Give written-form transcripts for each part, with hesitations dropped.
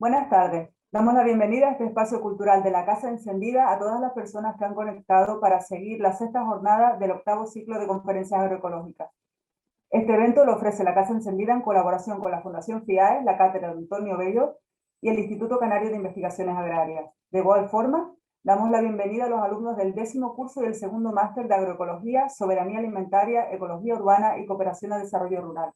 Buenas tardes. Damos la bienvenida a este espacio cultural de la Casa Encendida a todas las personas que han conectado para seguir la sexta jornada del octavo ciclo de conferencias agroecológicas. Este evento lo ofrece la Casa Encendida en colaboración con la Fundación FIAE, la Cátedra Antonio Bello y el Instituto Canario de Investigaciones Agrarias. De igual forma, damos la bienvenida a los alumnos del 10º curso y el 2º máster de Agroecología, Soberanía Alimentaria, Ecología Urbana y Cooperación al Desarrollo Rural.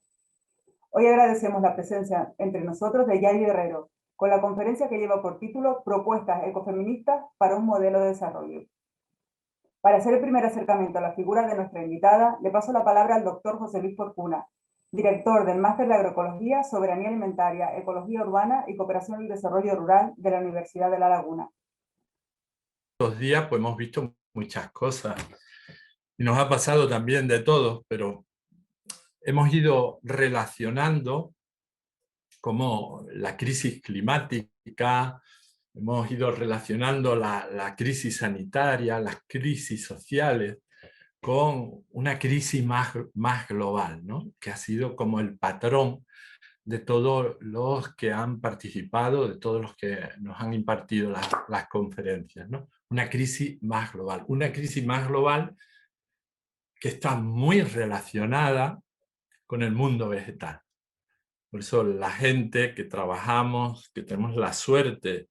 Hoy agradecemos la presencia entre nosotros de Yayo Herrero, con la conferencia que lleva por título Propuestas ecofeministas para un modelo de desarrollo. Para hacer el primer acercamiento a la figura de nuestra invitada, le paso la palabra al doctor José Luis Porcuna, director del Máster de Agroecología, Soberanía Alimentaria, Ecología Urbana y Cooperación al Desarrollo Rural de la Universidad de La Laguna. Estos días pues, hemos visto muchas cosas y nos ha pasado también de todo, pero hemos ido relacionando como la crisis climática, hemos ido relacionando la crisis sanitaria, las crisis sociales, con una crisis más global, ¿no? Que ha sido como el patrón de todos los que han participado, de todos los que nos han impartido las conferencias, ¿no? Una crisis más global que está muy relacionada con el mundo vegetal. Por eso la gente que trabajamos, que tenemos la suerte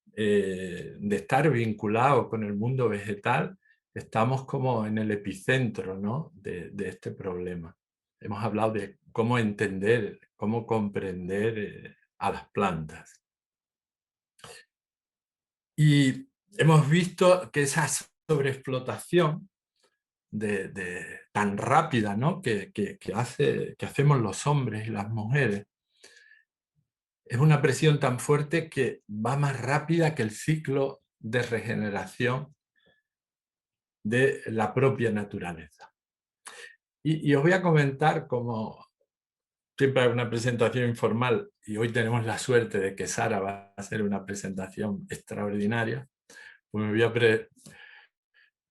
de estar vinculados con el mundo vegetal, estamos como en el epicentro, ¿no? de este problema. Hemos hablado de cómo entender, cómo comprender a las plantas. Y hemos visto que esa sobreexplotación tan rápida, ¿no? que hacemos los hombres y las mujeres, es una presión tan fuerte que va más rápida que el ciclo de regeneración de la propia naturaleza. Y os voy a comentar, como siempre hay una presentación informal, y hoy tenemos la suerte de que Sara va a hacer una presentación extraordinaria, pues me voy a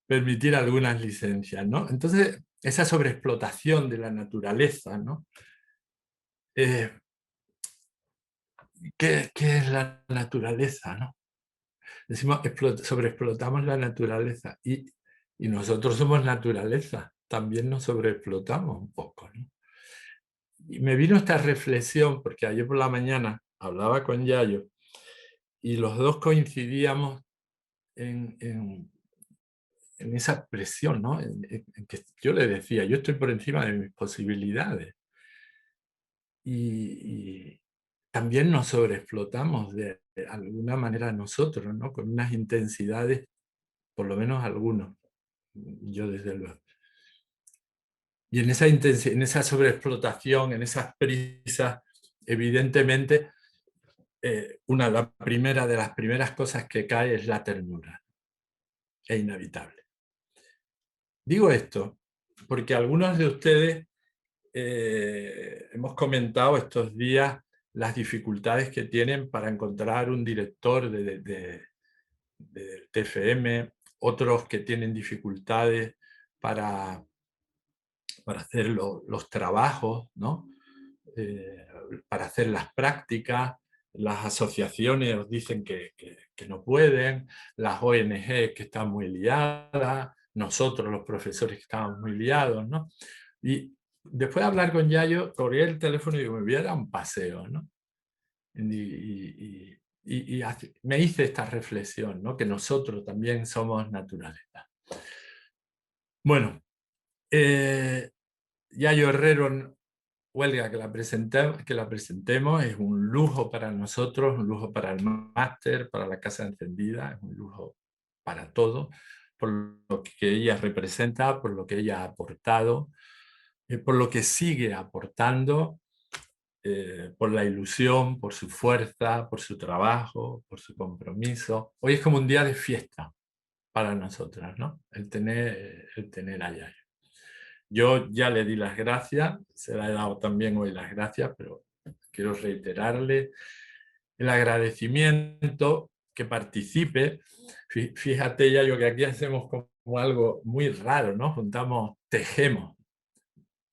permitir algunas licencias, ¿no? Entonces, esa sobreexplotación de la naturaleza, ¿no? ¿Qué es la naturaleza, no? Decimos, sobreexplotamos la naturaleza y nosotros somos naturaleza, también nos sobreexplotamos un poco, ¿no? Y me vino esta reflexión porque ayer por la mañana hablaba con Yayo y los dos coincidíamos en esa presión, ¿no? En que yo le decía, yo estoy por encima de mis posibilidades y también nos sobreexplotamos de alguna manera nosotros, ¿no? Con unas intensidades, por lo menos algunos, yo desde luego. Y en esa sobreexplotación, en esas prisas, evidentemente, una de las primeras cosas que cae es la ternura. Es inevitable. Digo esto porque algunos de ustedes hemos comentado estos días las dificultades que tienen para encontrar un director del TFM, otros que tienen dificultades para hacer los trabajos, ¿no? Para hacer las prácticas, las asociaciones os dicen que no pueden, las ONG que están muy liadas, nosotros los profesores que estamos muy liados, ¿no? Y después de hablar con Yayo, corrí el teléfono y digo, me voy a dar un paseo, ¿no? Y me hice esta reflexión, ¿no? Que nosotros también somos naturaleza. Bueno, Yayo Herrero huelga que la presentemos, es un lujo para nosotros, un lujo para el máster, para la Casa Encendida, es un lujo para todo, por lo que ella representa, por lo que ella ha aportado, por lo que sigue aportando, por la ilusión, por su fuerza, por su trabajo, por su compromiso. Hoy es como un día de fiesta para nosotras, ¿no? El tener a Yayo. Yo ya le di las gracias, se le he dado también hoy las gracias, pero quiero reiterarle el agradecimiento, que participe. Fíjate, Yayo, que aquí hacemos como algo muy raro, ¿no? Tejemos.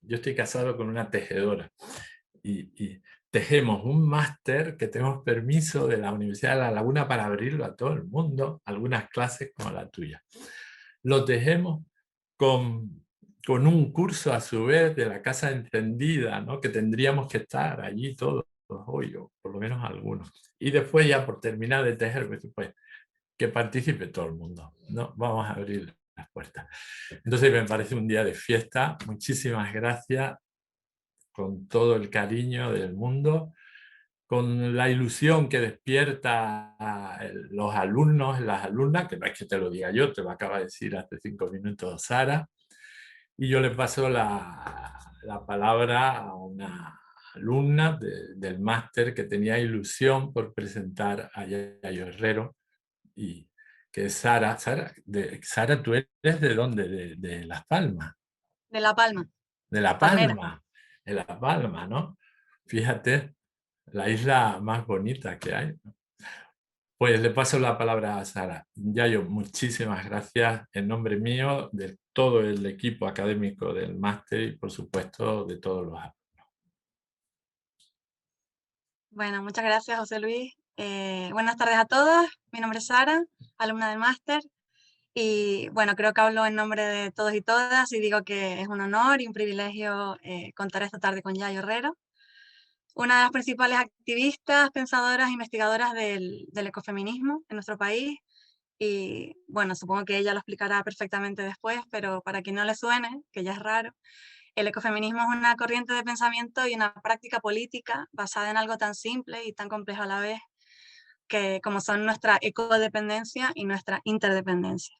Yo estoy casado con una tejedora y tejemos un máster que tenemos permiso de la Universidad de La Laguna para abrirlo a todo el mundo, algunas clases como la tuya. Lo tejemos con un curso a su vez de la Casa Encendida, ¿no? Que tendríamos que estar allí todos hoy, o por lo menos algunos. Y después ya por terminar de tejer, pues que participe todo el mundo, ¿no? Vamos a abrir las puertas. Entonces me parece un día de fiesta. Muchísimas gracias, con todo el cariño del mundo, con la ilusión que despierta los alumnos, las alumnas, que no es que te lo diga yo, te lo acaba de decir hace 5 minutos Sara, y yo le paso la palabra a una alumna del máster que tenía ilusión por presentar a Yayo Herrero, y que es Sara. Sara, ¿tú eres de dónde? De Las Palmas. De La Palma. De La Palmera. Palma. De La Palma, ¿no? Fíjate, la isla más bonita que hay. Pues le paso la palabra a Sara. Yayo, muchísimas gracias en nombre mío, de todo el equipo académico del máster y por supuesto de todos los alumnos. Bueno, muchas gracias, José Luis. Buenas tardes a todas. Mi nombre es Sara, alumna del máster. Y bueno, creo que hablo en nombre de todos y todas y digo que es un honor y un privilegio contar esta tarde con Yayo Herrero, una de las principales activistas, pensadoras, investigadoras del ecofeminismo en nuestro país. Y bueno, supongo que ella lo explicará perfectamente después, pero para quien no le suene, que ya es raro, el ecofeminismo es una corriente de pensamiento y una práctica política basada en algo tan simple y tan complejo a la vez, que como son nuestra ecodependencia y nuestra interdependencia.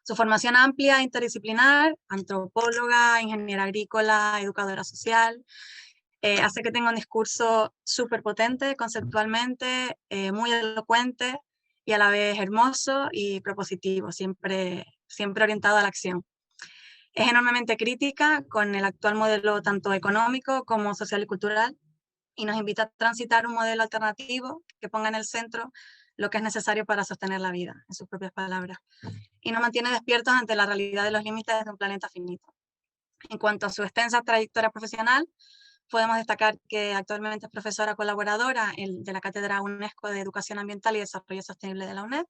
Su formación amplia, interdisciplinar, antropóloga, ingeniera agrícola, educadora social, hace que tenga un discurso súper potente conceptualmente, muy elocuente y a la vez hermoso y propositivo, siempre orientado a la acción. Es enormemente crítica con el actual modelo tanto económico como social y cultural, y nos invita a transitar un modelo alternativo que ponga en el centro lo que es necesario para sostener la vida, en sus propias palabras, y nos mantiene despiertos ante la realidad de los límites de un planeta finito. En cuanto a su extensa trayectoria profesional, podemos destacar que actualmente es profesora colaboradora de la Cátedra UNESCO de Educación Ambiental y Desarrollo Sostenible de la UNED.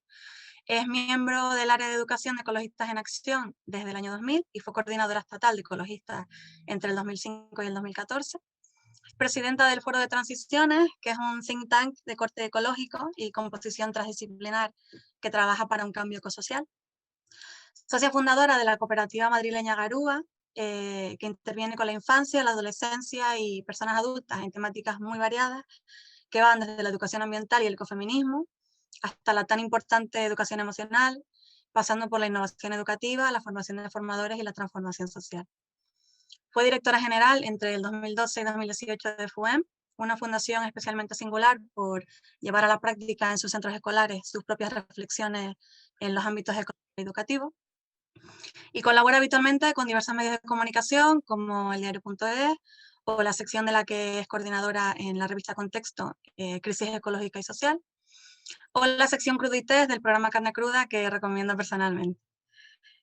Es miembro del área de educación de Ecologistas en Acción desde el año 2000 y fue coordinadora estatal de ecologistas entre el 2005 y el 2014. Es presidenta del Foro de Transiciones, que es un think tank de corte ecológico y composición transdisciplinar que trabaja para un cambio ecosocial. Socia fundadora de la cooperativa madrileña Garúa, que interviene con la infancia, la adolescencia y personas adultas en temáticas muy variadas, que van desde la educación ambiental y el ecofeminismo, hasta la tan importante educación emocional, pasando por la innovación educativa, la formación de formadores y la transformación social. Fue directora general entre el 2012 y 2018 de FUEM, una fundación especialmente singular por llevar a la práctica en sus centros escolares sus propias reflexiones en los ámbitos educativos. Y colabora habitualmente con diversos medios de comunicación como el diario.es o la sección de la que es coordinadora en la revista Contexto, Crisis Ecológica y Social, o la sección Crudo y Test del programa Carne Cruda, que recomiendo personalmente.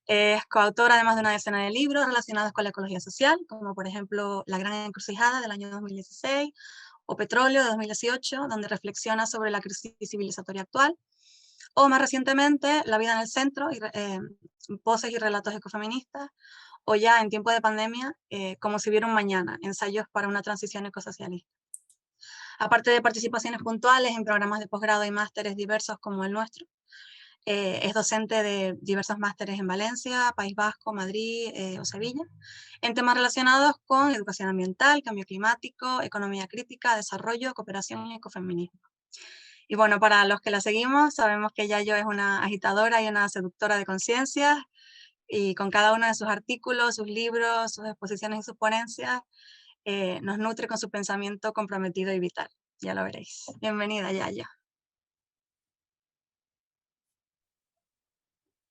Es coautora además de una decena de libros relacionados con la ecología social, como por ejemplo La Gran Encrucijada del año 2016 o Petróleo de 2018, donde reflexiona sobre la crisis civilizatoria actual, o más recientemente La vida en el centro, voces y relatos ecofeministas, o ya en tiempo de pandemia, Como si hubiera un mañana, ensayos para una transición ecosocialista. Aparte de participaciones puntuales en programas de posgrado y másteres diversos como el nuestro, es docente de diversos másteres en Valencia, País Vasco, Madrid o Sevilla, en temas relacionados con educación ambiental, cambio climático, economía crítica, desarrollo, cooperación y ecofeminismo. Y bueno, para los que la seguimos, sabemos que Yayo es una agitadora y una seductora de conciencias, y con cada uno de sus artículos, sus libros, sus exposiciones y sus ponencias, nos nutre con su pensamiento comprometido y vital. Ya lo veréis. Bienvenida, Yayo.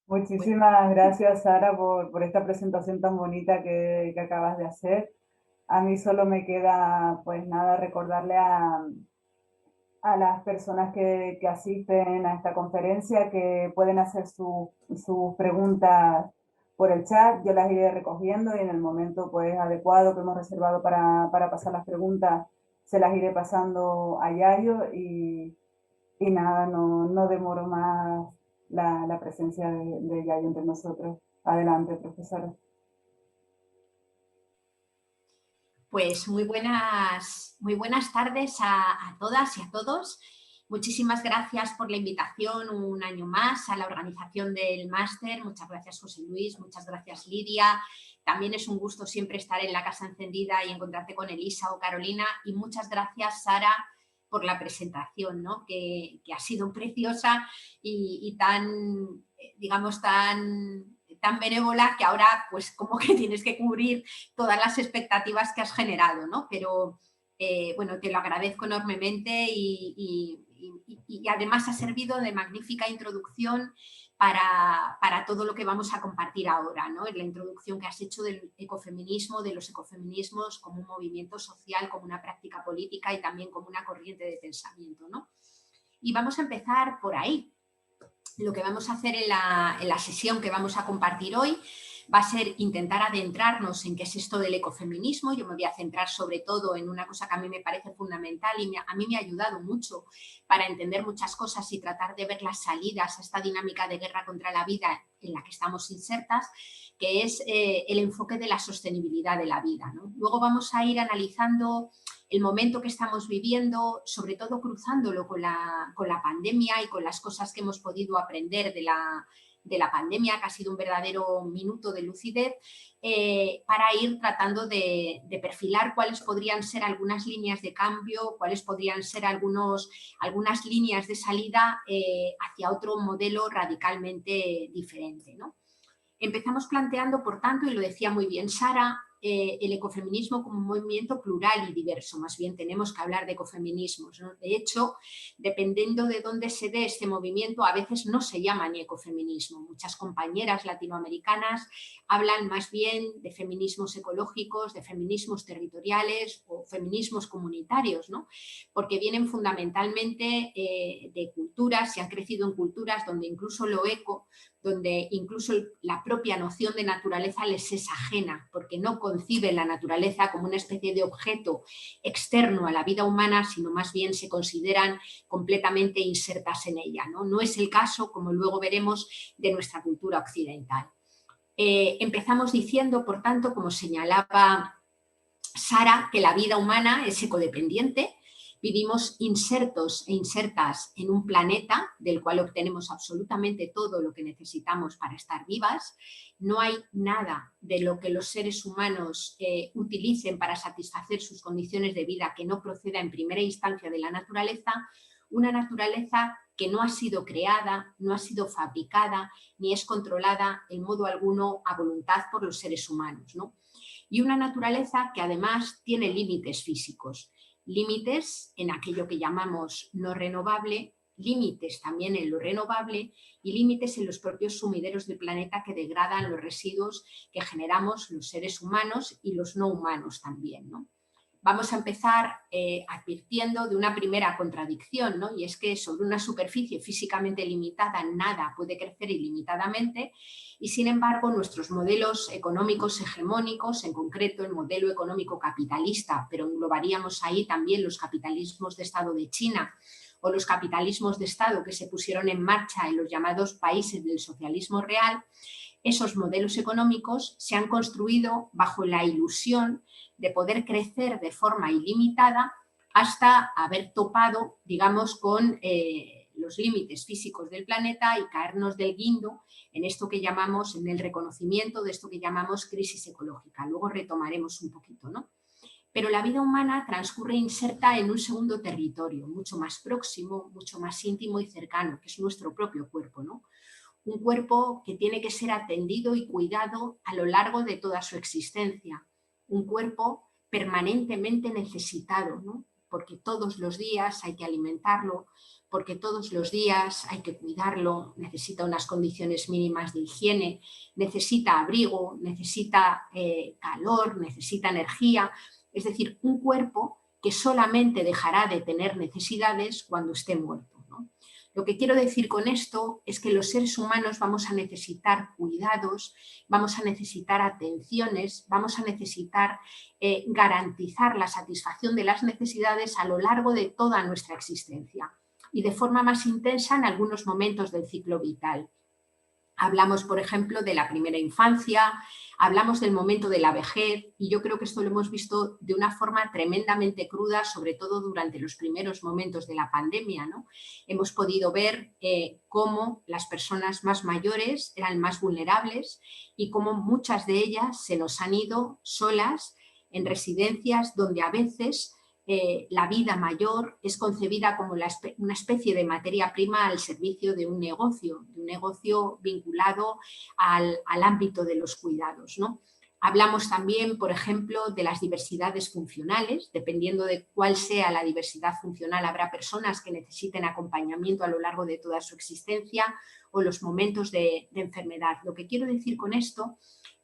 Muchísimas gracias, Sara, por esta presentación tan bonita que acabas de hacer. A mí solo me queda, pues nada, recordarle a las personas que asisten a esta conferencia que pueden hacer sus preguntas por el chat. Yo las iré recogiendo y en el momento pues adecuado que hemos reservado para pasar las preguntas se las iré pasando a Yayo y nada, no demoro más la presencia de Yayo entre nosotros. Adelante, profesora. Pues muy buenas tardes a todas y a todos. Muchísimas gracias por la invitación un año más a la organización del máster. Muchas gracias, José Luis, muchas gracias, Lidia. También es un gusto siempre estar en la Casa Encendida y encontrarte con Elisa o Carolina. Y muchas gracias, Sara, por la presentación, ¿no? que ha sido preciosa y tan, digamos, tan benévola, que ahora pues como que tienes que cubrir todas las expectativas que has generado, ¿no? Pero bueno, te lo agradezco enormemente y además ha servido de magnífica introducción para todo lo que vamos a compartir ahora, ¿no? En la introducción que has hecho del ecofeminismo, de los ecofeminismos como un movimiento social, como una práctica política y también como una corriente de pensamiento, ¿no? Y vamos a empezar por ahí. Lo que vamos a hacer en la sesión que vamos a compartir hoy va a ser intentar adentrarnos en qué es esto del ecofeminismo. Yo me voy a centrar sobre todo en una cosa que a mí me parece fundamental y a mí me ha ayudado mucho para entender muchas cosas y tratar de ver las salidas a esta dinámica de guerra contra la vida en la que estamos insertas, que es el enfoque de la sostenibilidad de la vida, ¿no? Luego vamos a ir analizando el momento que estamos viviendo, sobre todo cruzándolo con la pandemia y con las cosas que hemos podido aprender de la pandemia, que ha sido un verdadero minuto de lucidez, para ir tratando de perfilar cuáles podrían ser algunas líneas de cambio, cuáles podrían ser algunas líneas de salida hacia otro modelo radicalmente diferente, ¿no? Empezamos planteando, por tanto, y lo decía muy bien Sara, el ecofeminismo como un movimiento plural y diverso. Más bien tenemos que hablar de ecofeminismos, ¿no? De hecho, dependiendo de dónde se dé este movimiento, a veces no se llama ni ecofeminismo. Muchas compañeras latinoamericanas hablan más bien de feminismos ecológicos, de feminismos territoriales o feminismos comunitarios, ¿no? Porque vienen fundamentalmente de culturas y han crecido en culturas donde incluso lo eco, donde incluso la propia noción de naturaleza les es ajena, porque no conciben la naturaleza como una especie de objeto externo a la vida humana, sino más bien se consideran completamente insertas en ella, ¿no? No es el caso, como luego veremos, de nuestra cultura occidental. Empezamos diciendo, por tanto, como señalaba Sara, que la vida humana es ecodependiente. Vivimos insertos e insertas en un planeta del cual obtenemos absolutamente todo lo que necesitamos para estar vivas. No hay nada de lo que los seres humanos utilicen para satisfacer sus condiciones de vida que no proceda en primera instancia de la naturaleza, una naturaleza que no ha sido creada, no ha sido fabricada, ni es controlada en modo alguno a voluntad por los seres humanos, ¿no? Y una naturaleza que además tiene límites físicos. Límites en aquello que llamamos no renovable, límites también en lo renovable y límites en los propios sumideros del planeta que degradan los residuos que generamos los seres humanos y los no humanos también, ¿no? Vamos a empezar advirtiendo de una primera contradicción, ¿no? Y es que sobre una superficie físicamente limitada nada puede crecer ilimitadamente y, sin embargo, nuestros modelos económicos hegemónicos, en concreto el modelo económico capitalista, pero englobaríamos ahí también los capitalismos de Estado de China o los capitalismos de Estado que se pusieron en marcha en los llamados países del socialismo real, esos modelos económicos se han construido bajo la ilusión de poder crecer de forma ilimitada hasta haber topado, digamos, con los límites físicos del planeta y caernos del guindo en esto que llamamos, en el reconocimiento de esto que llamamos crisis ecológica. Luego retomaremos un poquito, ¿no? Pero la vida humana transcurre inserta en un segundo territorio, mucho más próximo, mucho más íntimo y cercano, que es nuestro propio cuerpo, ¿no? Un cuerpo que tiene que ser atendido y cuidado a lo largo de toda su existencia. Un cuerpo permanentemente necesitado, ¿no? Porque todos los días hay que alimentarlo, porque todos los días hay que cuidarlo, necesita unas condiciones mínimas de higiene, necesita abrigo, necesita calor, necesita energía. Es decir, un cuerpo que solamente dejará de tener necesidades cuando esté muerto, ¿no? Lo que quiero decir con esto es que los seres humanos vamos a necesitar cuidados, vamos a necesitar atenciones, vamos a necesitar garantizar la satisfacción de las necesidades a lo largo de toda nuestra existencia y de forma más intensa en algunos momentos del ciclo vital. Hablamos, por ejemplo, de la primera infancia, hablamos del momento de la vejez y yo creo que esto lo hemos visto de una forma tremendamente cruda, sobre todo durante los primeros momentos de la pandemia, ¿no? Hemos podido ver cómo las personas más mayores eran más vulnerables y cómo muchas de ellas se nos han ido solas en residencias donde a veces la vida mayor es concebida como una especie de materia prima al servicio de un negocio vinculado al ámbito de los cuidados, ¿no? Hablamos también, por ejemplo, de las diversidades funcionales. Dependiendo de cuál sea la diversidad funcional, habrá personas que necesiten acompañamiento a lo largo de toda su existencia o los momentos de enfermedad. Lo que quiero decir con esto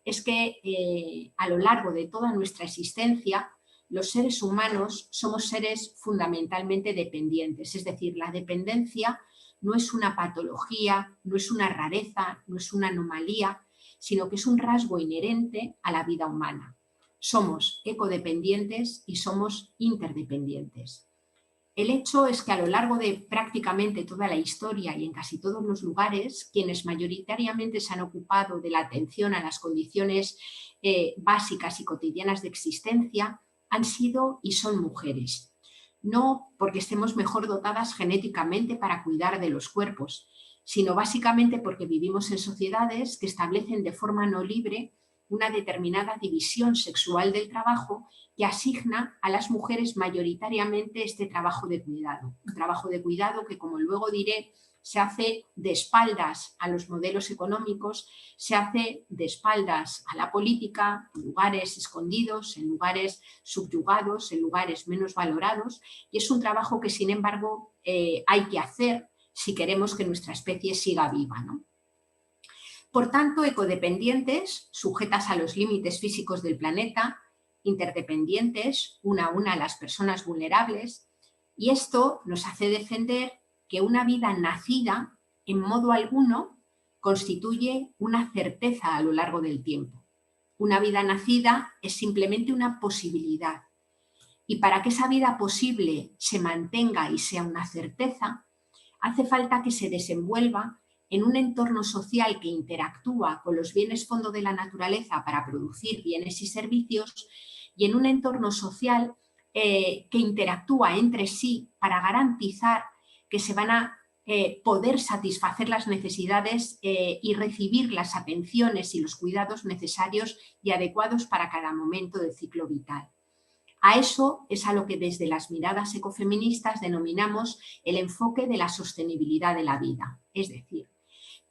es que a lo largo de toda nuestra existencia, los seres humanos somos seres fundamentalmente dependientes, es decir, la dependencia no es una patología, no es una rareza, no es una anomalía, sino que es un rasgo inherente a la vida humana. Somos ecodependientes y somos interdependientes. El hecho es que a lo largo de prácticamente toda la historia y en casi todos los lugares, quienes mayoritariamente se han ocupado de la atención a las condiciones básicas y cotidianas de existencia, han sido y son mujeres. No porque estemos mejor dotadas genéticamente para cuidar de los cuerpos, sino básicamente porque vivimos en sociedades que establecen de forma no libre una determinada división sexual del trabajo que asigna a las mujeres mayoritariamente este trabajo de cuidado. Un trabajo de cuidado que, como luego diré, se hace de espaldas a los modelos económicos, se hace de espaldas a la política, en lugares escondidos, en lugares subyugados, en lugares menos valorados, y es un trabajo que, sin embargo, hay que hacer si queremos que nuestra especie siga viva, ¿no? Por tanto, ecodependientes, sujetas a los límites físicos del planeta, interdependientes, una a una, las personas vulnerables, y esto nos hace defender que una vida nacida en modo alguno constituye una certeza a lo largo del tiempo. Una vida nacida es simplemente una posibilidad. Y para que esa vida posible se mantenga y sea una certeza, hace falta que se desenvuelva en un entorno social que interactúa con los bienes fondo de la naturaleza para producir bienes y servicios y en un entorno social que interactúa entre sí para garantizar que se van a poder satisfacer las necesidades y recibir las atenciones y los cuidados necesarios y adecuados para cada momento del ciclo vital. A eso es a lo que desde las miradas ecofeministas denominamos el enfoque de la sostenibilidad de la vida. Es decir,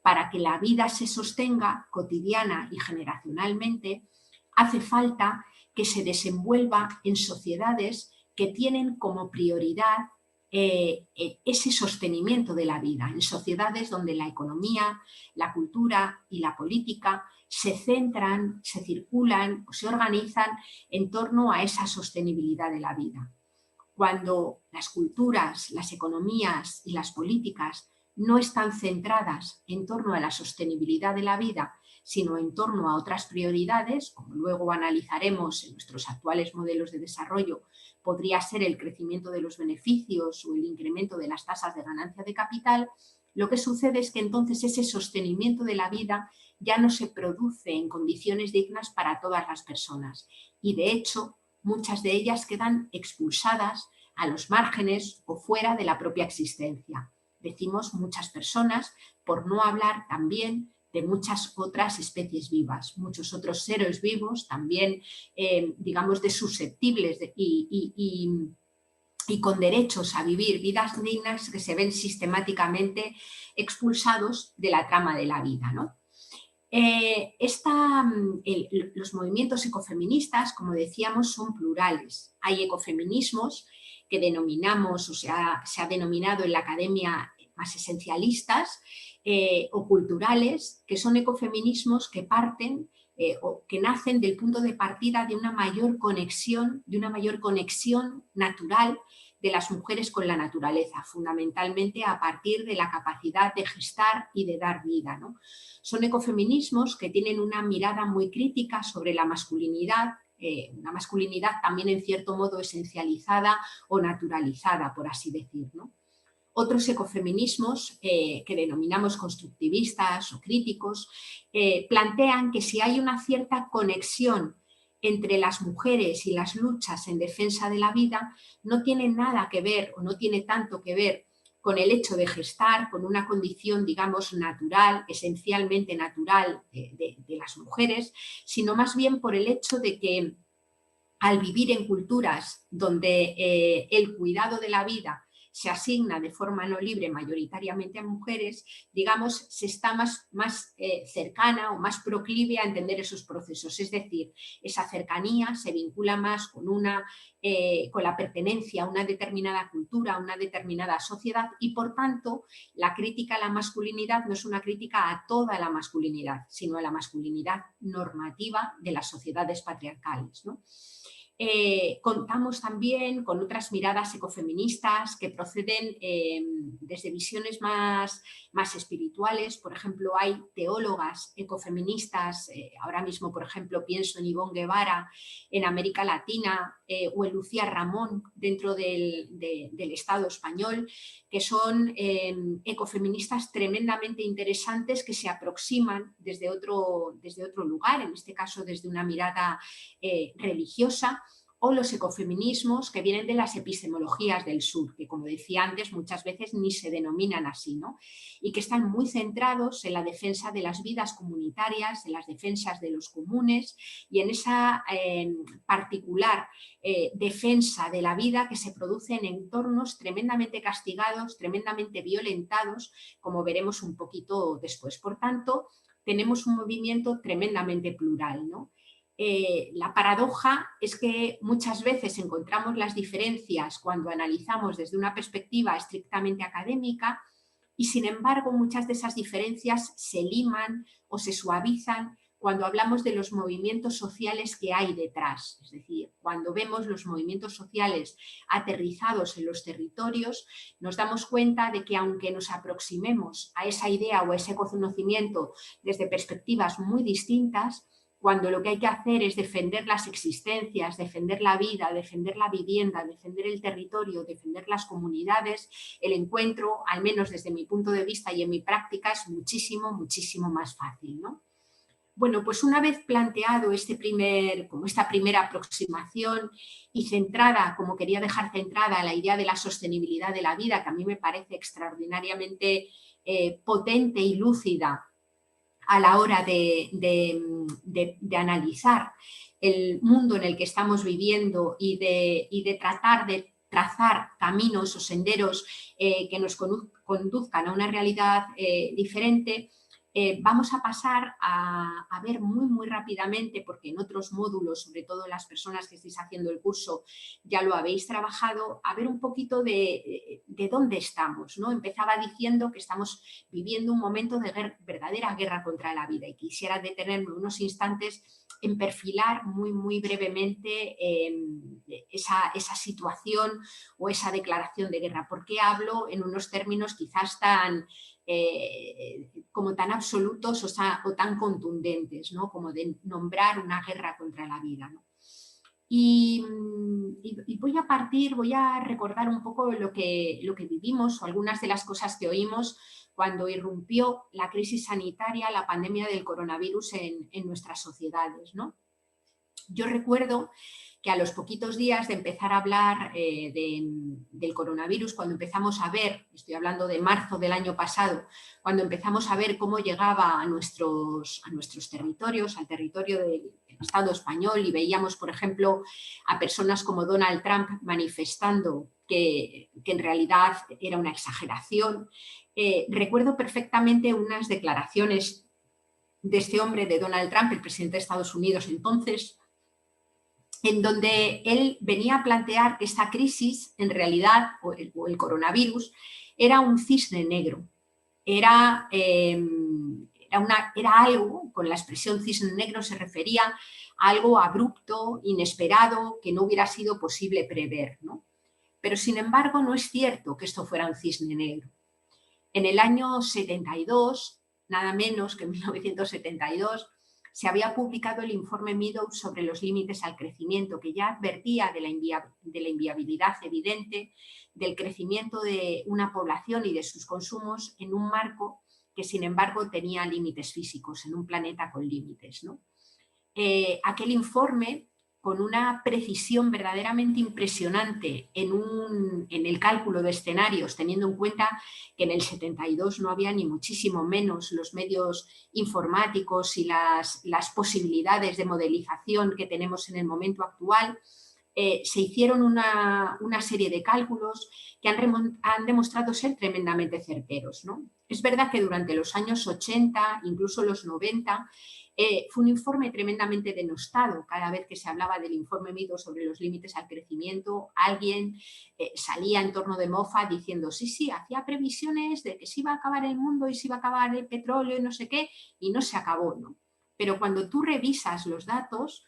para que la vida se sostenga cotidiana y generacionalmente, hace falta que se desenvuelva en sociedades que tienen como prioridad ese sostenimiento de la vida, en sociedades donde la economía, la cultura y la política se centran, se circulan o se organizan en torno a esa sostenibilidad de la vida. Cuando las culturas, las economías y las políticas no están centradas en torno a la sostenibilidad de la vida, sino en torno a otras prioridades, como luego analizaremos en nuestros actuales modelos de desarrollo, podría ser el crecimiento de los beneficios o el incremento de las tasas de ganancia de capital, lo que sucede es que entonces ese sostenimiento de la vida ya no se produce en condiciones dignas para todas las personas y, de hecho, muchas de ellas quedan expulsadas a los márgenes o fuera de la propia existencia. Decimos muchas personas, por no hablar también de muchas otras especies vivas, muchos otros seres vivos también, digamos, de susceptibles y con derechos a vivir vidas dignas que se ven sistemáticamente expulsados de la trama de la vida, ¿no? Los movimientos ecofeministas, como decíamos, son plurales. Hay ecofeminismos que denominamos, o se ha denominado en la academia más esencialistas o culturales, que son ecofeminismos que parten o que nacen del punto de partida de una mayor conexión natural de las mujeres con la naturaleza, fundamentalmente a partir de la capacidad de gestar y de dar vida, ¿no? Son ecofeminismos que tienen una mirada muy crítica sobre la masculinidad, una masculinidad también en cierto modo esencializada o naturalizada, por así decir, ¿no? Otros ecofeminismos, que denominamos constructivistas o críticos, plantean que si hay una cierta conexión entre las mujeres y las luchas en defensa de la vida, no tiene nada que ver o no tiene tanto que ver con el hecho de gestar, con una condición, digamos, natural, esencialmente natural de las mujeres, sino más bien por el hecho de que al vivir en culturas donde el cuidado de la vida se asigna de forma no libre mayoritariamente a mujeres, digamos, se está más cercana o más proclive a entender esos procesos. Es decir, esa cercanía se vincula más con la pertenencia a una determinada cultura, a una determinada sociedad y, por tanto, la crítica a la masculinidad no es una crítica a toda la masculinidad, sino a la masculinidad normativa de las sociedades patriarcales, ¿no? Contamos también con otras miradas ecofeministas que proceden desde visiones más espirituales. Por ejemplo, hay teólogas ecofeministas, ahora mismo, por ejemplo, pienso en Ivonne Guevara en América Latina o en Lucía Ramón dentro del Estado español, que son ecofeministas tremendamente interesantes que se aproximan desde otro lugar, en este caso desde una mirada religiosa, o los ecofeminismos que vienen de las epistemologías del sur, que como decía antes muchas veces ni se denominan así, ¿no? Y que están muy centrados en la defensa de las vidas comunitarias, en las defensas de los comunes y en esa particular defensa de la vida que se produce en entornos tremendamente castigados, tremendamente violentados, como veremos un poquito después. Por tanto, tenemos un movimiento tremendamente plural, ¿no? La paradoja es que muchas veces encontramos las diferencias cuando analizamos desde una perspectiva estrictamente académica y, sin embargo, muchas de esas diferencias se liman o se suavizan cuando hablamos de los movimientos sociales que hay detrás. Es decir, cuando vemos los movimientos sociales aterrizados en los territorios, nos damos cuenta de que aunque nos aproximemos a esa idea o a ese conocimiento desde perspectivas muy distintas, cuando lo que hay que hacer es defender las existencias, defender la vida, defender la vivienda, defender el territorio, defender las comunidades, el encuentro, al menos desde mi punto de vista y en mi práctica, es muchísimo, muchísimo más fácil, ¿no? Bueno, pues una vez planteado esta primera aproximación y centrada, como quería dejar centrada, la idea de la sostenibilidad de la vida, que a mí me parece extraordinariamente potente y lúcida a la hora de analizar el mundo en el que estamos viviendo y de tratar de trazar caminos o senderos que nos conduzcan a una realidad diferente, vamos a pasar a ver muy rápidamente, porque en otros módulos, sobre todo las personas que estáis haciendo el curso, ya lo habéis trabajado, a ver un poquito de dónde estamos, ¿no? Empezaba diciendo que estamos viviendo un momento de verdadera guerra contra la vida y quisiera detenerme unos instantes en perfilar muy brevemente esa situación o esa declaración de guerra. ¿Por qué hablo en unos términos quizás como tan absolutos o tan contundentes, ¿no? Como de nombrar una guerra contra la vida, ¿no? Y voy a recordar un poco lo que vivimos o algunas de las cosas que oímos cuando irrumpió la crisis sanitaria, la pandemia del coronavirus en nuestras sociedades, ¿no? Yo recuerdo que a los poquitos días de empezar a hablar del coronavirus, cuando empezamos a ver, estoy hablando de marzo del año pasado, cuando empezamos a ver cómo llegaba a nuestros territorios, al territorio del Estado español, y veíamos, por ejemplo, a personas como Donald Trump manifestando que en realidad era una exageración. Recuerdo perfectamente unas declaraciones de este hombre, de Donald Trump, el presidente de Estados Unidos entonces, en donde él venía a plantear que esta crisis, en realidad, o el coronavirus, era un cisne negro. Era algo, con la expresión cisne negro se refería a algo abrupto, inesperado, que no hubiera sido posible prever, ¿no? Pero sin embargo no es cierto que esto fuera un cisne negro. En el año 72, nada menos que en 1972, se había publicado el informe Meadows sobre los límites al crecimiento, que ya advertía de la inviabilidad evidente del crecimiento de una población y de sus consumos en un marco que, sin embargo, tenía límites físicos, en un planeta con límites, ¿no? Aquel informe, con una precisión verdaderamente impresionante en el cálculo de escenarios, teniendo en cuenta que en el 72 no había ni muchísimo menos los medios informáticos y las posibilidades de modelización que tenemos en el momento actual, se hicieron una serie de cálculos que han demostrado ser tremendamente certeros, ¿no? Es verdad que durante los años 80, incluso los 90, fue un informe tremendamente denostado. Cada vez que se hablaba del informe Meadows sobre los límites al crecimiento, alguien salía en torno de mofa diciendo sí, hacía previsiones de que se iba a acabar el mundo y se iba a acabar el petróleo y no sé qué, y no se acabó, ¿no? Pero cuando tú revisas los datos,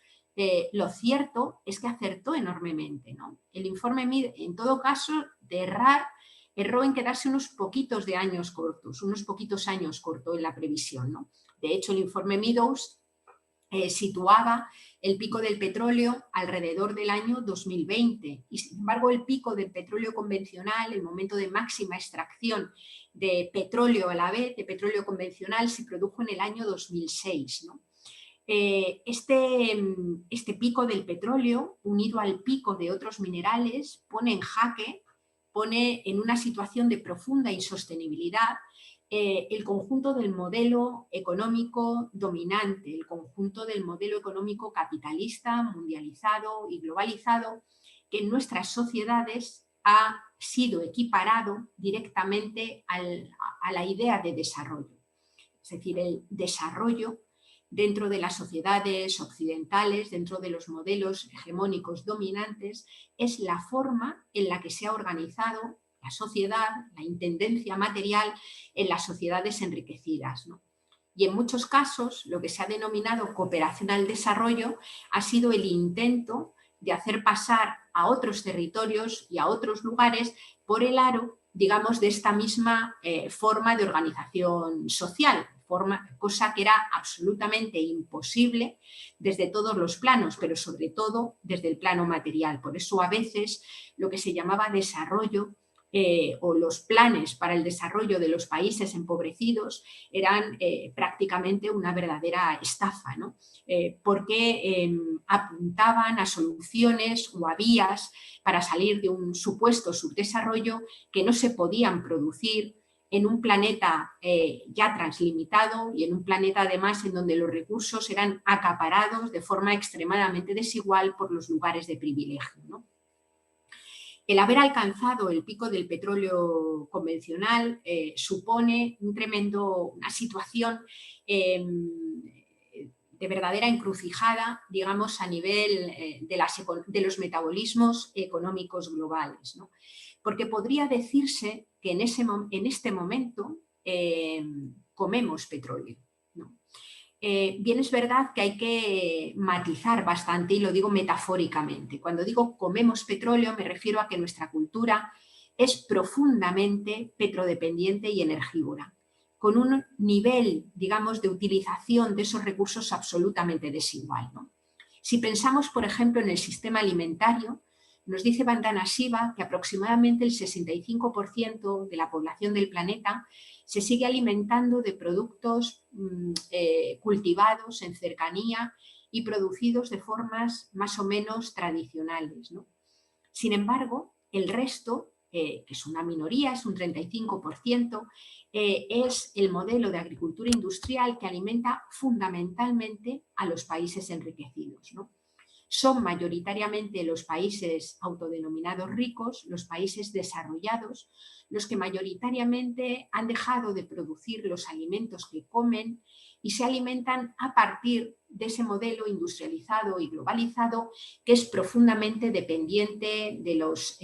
lo cierto es que acertó enormemente, ¿no? El informe Meadows, en todo caso, erró en quedarse unos poquitos años cortos en la previsión, ¿no? De hecho, el informe Meadows situaba el pico del petróleo alrededor del año 2020 y, sin embargo, el pico del petróleo convencional, el momento de máxima extracción de petróleo a la vez, de petróleo convencional, se produjo en el año 2006, ¿no? Este pico del petróleo, unido al pico de otros minerales, pone en jaque, pone en una situación de profunda insostenibilidad el conjunto del modelo económico dominante, el conjunto del modelo económico capitalista, mundializado y globalizado, que en nuestras sociedades ha sido equiparado directamente a la idea de desarrollo. Es decir, el desarrollo dentro de las sociedades occidentales, dentro de los modelos hegemónicos dominantes, es la forma en la que se ha organizado la sociedad, la intendencia material en las sociedades enriquecidas, ¿no? Y en muchos casos lo que se ha denominado cooperación al desarrollo ha sido el intento de hacer pasar a otros territorios y a otros lugares por el aro, digamos, de esta misma forma de organización social, cosa que era absolutamente imposible desde todos los planos, pero sobre todo desde el plano material. Por eso a veces lo que se llamaba desarrollo o los planes para el desarrollo de los países empobrecidos eran prácticamente una verdadera estafa, ¿no? Porque apuntaban a soluciones o a vías para salir de un supuesto subdesarrollo que no se podían producir en un planeta ya translimitado y en un planeta además en donde los recursos eran acaparados de forma extremadamente desigual por los lugares de privilegio, ¿no? El haber alcanzado el pico del petróleo convencional supone una situación de verdadera encrucijada, digamos, a nivel de los metabolismos económicos globales, ¿no? Porque podría decirse que en este momento comemos petróleo, ¿no? Bien es verdad que hay que matizar bastante, y lo digo metafóricamente. Cuando digo comemos petróleo me refiero a que nuestra cultura es profundamente petrodependiente y energívora, con un nivel, digamos, de utilización de esos recursos absolutamente desigual, ¿no? Si pensamos, por ejemplo, en el sistema alimentario, nos dice Vandana Shiva que aproximadamente el 65% de la población del planeta se sigue alimentando de productos cultivados en cercanía y producidos de formas más o menos tradicionales, ¿no? Sin embargo, el resto, que es una minoría, es un 35%, es el modelo de agricultura industrial que alimenta fundamentalmente a los países enriquecidos, ¿no? Son mayoritariamente los países autodenominados ricos, los países desarrollados, los que mayoritariamente han dejado de producir los alimentos que comen y se alimentan a partir de ese modelo industrializado y globalizado que es profundamente dependiente de los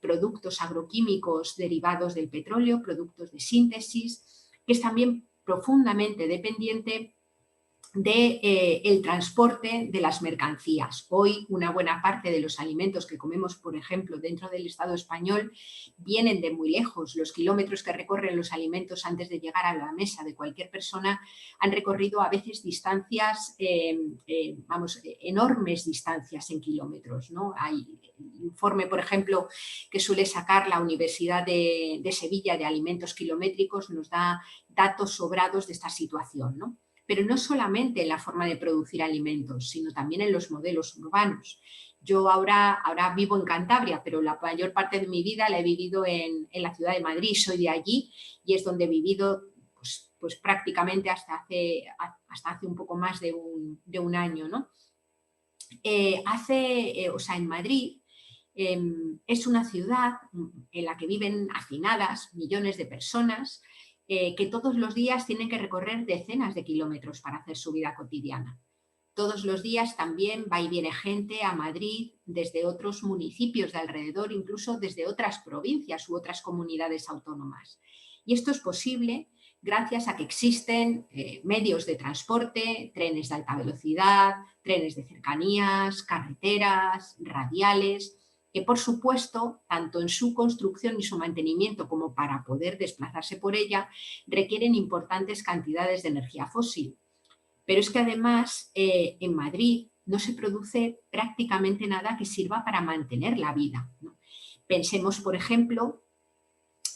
productos agroquímicos derivados del petróleo, productos de síntesis, que es también profundamente dependiente del transporte de las mercancías. Hoy una buena parte de los alimentos que comemos, por ejemplo, dentro del Estado español, vienen de muy lejos. Los kilómetros que recorren los alimentos antes de llegar a la mesa de cualquier persona han recorrido a veces distancias, enormes distancias en kilómetros, ¿no? Hay un informe, por ejemplo, que suele sacar la Universidad de Sevilla de alimentos kilométricos, nos da datos sobrados de esta situación, ¿no? Pero no solamente en la forma de producir alimentos, sino también en los modelos urbanos. Yo ahora vivo en Cantabria, pero la mayor parte de mi vida la he vivido en la ciudad de Madrid, soy de allí y es donde he vivido pues prácticamente hasta hace un poco más de un año, ¿no? En Madrid es una ciudad en la que viven hacinadas millones de personas, que todos los días tienen que recorrer decenas de kilómetros para hacer su vida cotidiana. Todos los días también va y viene gente a Madrid desde otros municipios de alrededor, incluso desde otras provincias u otras comunidades autónomas. Y esto es posible gracias a que existen medios de transporte, trenes de alta velocidad, trenes de cercanías, carreteras, radiales, que por supuesto, tanto en su construcción y su mantenimiento como para poder desplazarse por ella, requieren importantes cantidades de energía fósil. Pero es que además en Madrid no se produce prácticamente nada que sirva para mantener la vida, ¿no? Pensemos, por ejemplo,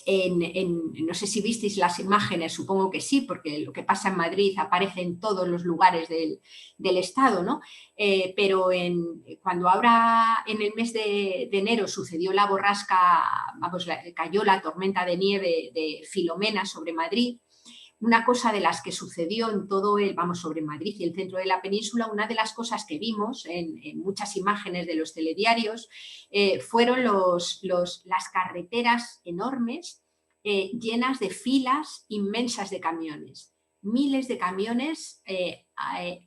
no sé si visteis las imágenes, supongo que sí, porque lo que pasa en Madrid aparece en todos los lugares del Estado, ¿no? Pero cuando ahora en el mes de enero sucedió la borrasca, cayó la tormenta de nieve de Filomena sobre Madrid, una cosa de las que sucedió en todo sobre Madrid y el centro de la península, una de las cosas que vimos en muchas imágenes de los telediarios fueron las carreteras enormes llenas de filas inmensas de camiones. Miles de camiones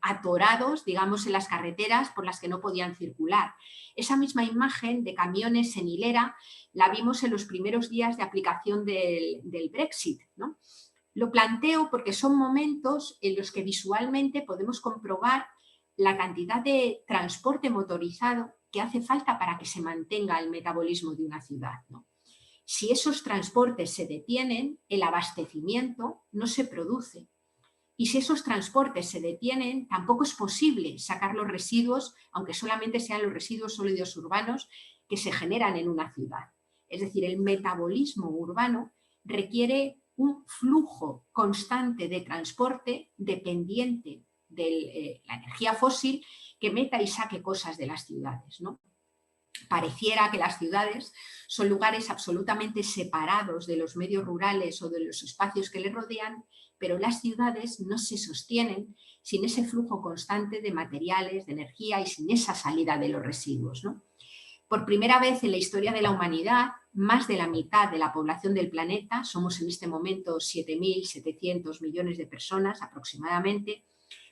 atorados, digamos, en las carreteras por las que no podían circular. Esa misma imagen de camiones en hilera la vimos en los primeros días de aplicación del Brexit, ¿no? Lo planteo porque son momentos en los que visualmente podemos comprobar la cantidad de transporte motorizado que hace falta para que se mantenga el metabolismo de una ciudad, ¿no? Si esos transportes se detienen, el abastecimiento no se produce. Y si esos transportes se detienen, tampoco es posible sacar los residuos, aunque solamente sean los residuos sólidos urbanos que se generan en una ciudad. Es decir, el metabolismo urbano requiere un flujo constante de transporte dependiente de la energía fósil que meta y saque cosas de las ciudades, ¿no? Pareciera que las ciudades son lugares absolutamente separados de los medios rurales o de los espacios que les rodean, pero las ciudades no se sostienen sin ese flujo constante de materiales, de energía y sin esa salida de los residuos, ¿no? Por primera vez en la historia de la humanidad, más de la mitad de la población del planeta, somos en este momento 7.700 millones de personas aproximadamente,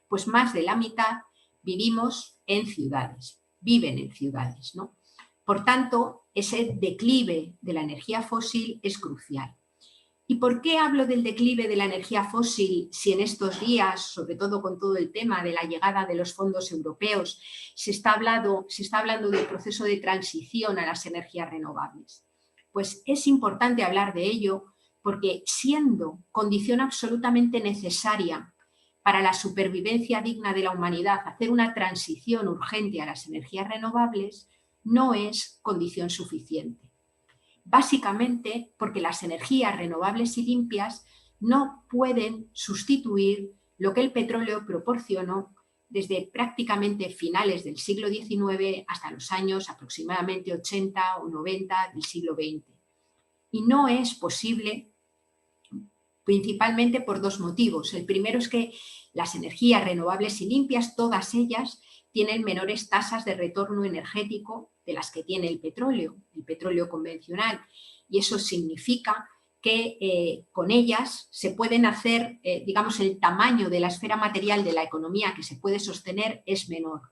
pues más de la mitad vivimos en ciudades, viven en ciudades, ¿no? Por tanto, ese declive de la energía fósil es crucial. ¿Y por qué hablo del declive de la energía fósil si en estos días, sobre todo con todo el tema de la llegada de los fondos europeos, se está hablando del proceso de transición a las energías renovables? Pues es importante hablar de ello porque siendo condición absolutamente necesaria para la supervivencia digna de la humanidad hacer una transición urgente a las energías renovables, no es condición suficiente. Básicamente porque las energías renovables y limpias no pueden sustituir lo que el petróleo proporcionó desde prácticamente finales del siglo XIX hasta los años aproximadamente 80 o 90 del siglo XX. Y no es posible principalmente por dos motivos. El primero es que las energías renovables y limpias, todas ellas, tienen menores tasas de retorno energético de las que tiene el petróleo convencional. Y eso significa que con ellas se pueden hacer, digamos, el tamaño de la esfera material de la economía que se puede sostener es menor.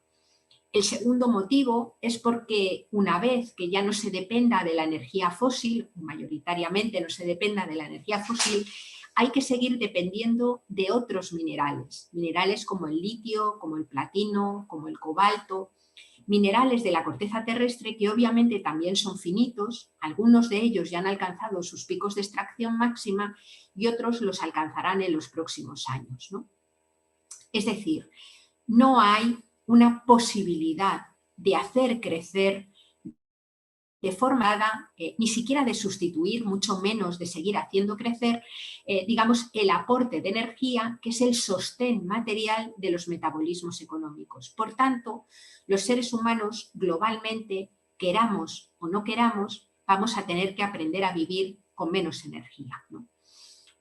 El segundo motivo es porque una vez que ya no se dependa de la energía fósil, mayoritariamente no se dependa de la energía fósil, hay que seguir dependiendo de otros minerales, minerales como el litio, como el platino, como el cobalto, minerales de la corteza terrestre que obviamente también son finitos, algunos de ellos ya han alcanzado sus picos de extracción máxima y otros los alcanzarán en los próximos años, ¿no? Es decir, no hay una posibilidad de hacer crecer de forma ni siquiera de sustituir, mucho menos de seguir haciendo crecer, digamos, el aporte de energía, que es el sostén material de los metabolismos económicos. Por tanto, los seres humanos globalmente, queramos o no queramos, vamos a tener que aprender a vivir con menos energía, ¿no?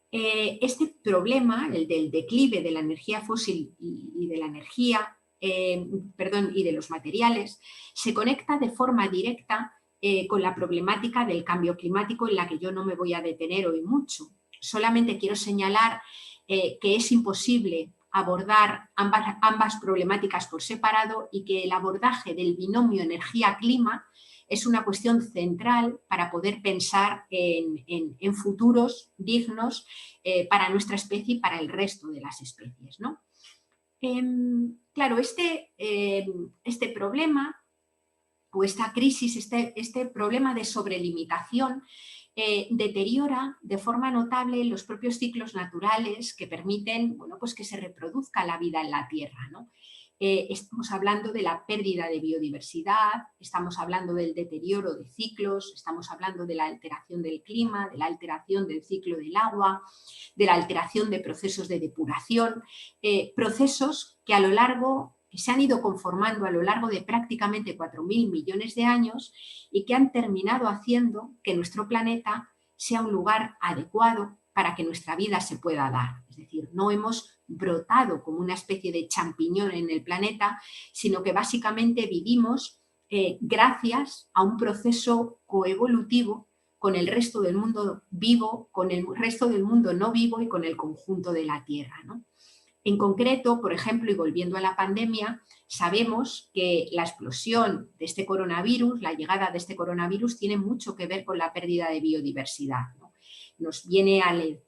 Este problema, el del declive de la energía fósil y de la energía, y de los materiales, se conecta de forma directa con la problemática del cambio climático, en la que yo no me voy a detener hoy mucho. Solamente quiero señalar que es imposible abordar ambas problemáticas por separado y que el abordaje del binomio energía-clima es una cuestión central para poder pensar en futuros dignos para nuestra especie y para el resto de las especies, ¿no? Claro, este problema o esta crisis, este problema de sobrelimitación deteriora de forma notable los propios ciclos naturales que permiten, bueno, pues que se reproduzca la vida en la Tierra, ¿no? Estamos hablando de la pérdida de biodiversidad, estamos hablando del deterioro de ciclos, estamos hablando de la alteración del clima, de la alteración del ciclo del agua, de la alteración de procesos de depuración, procesos que que se han ido conformando a lo largo de prácticamente 4.000 millones de años y que han terminado haciendo que nuestro planeta sea un lugar adecuado para que nuestra vida se pueda dar. Es decir, no hemos brotado como una especie de champiñón en el planeta, sino que básicamente vivimos gracias a un proceso coevolutivo con el resto del mundo vivo, con el resto del mundo no vivo y con el conjunto de la Tierra, ¿no? En concreto, por ejemplo, y volviendo a la pandemia, sabemos que la explosión de este coronavirus, la llegada de este coronavirus, tiene mucho que ver con la pérdida de biodiversidad, ¿no? Nos viene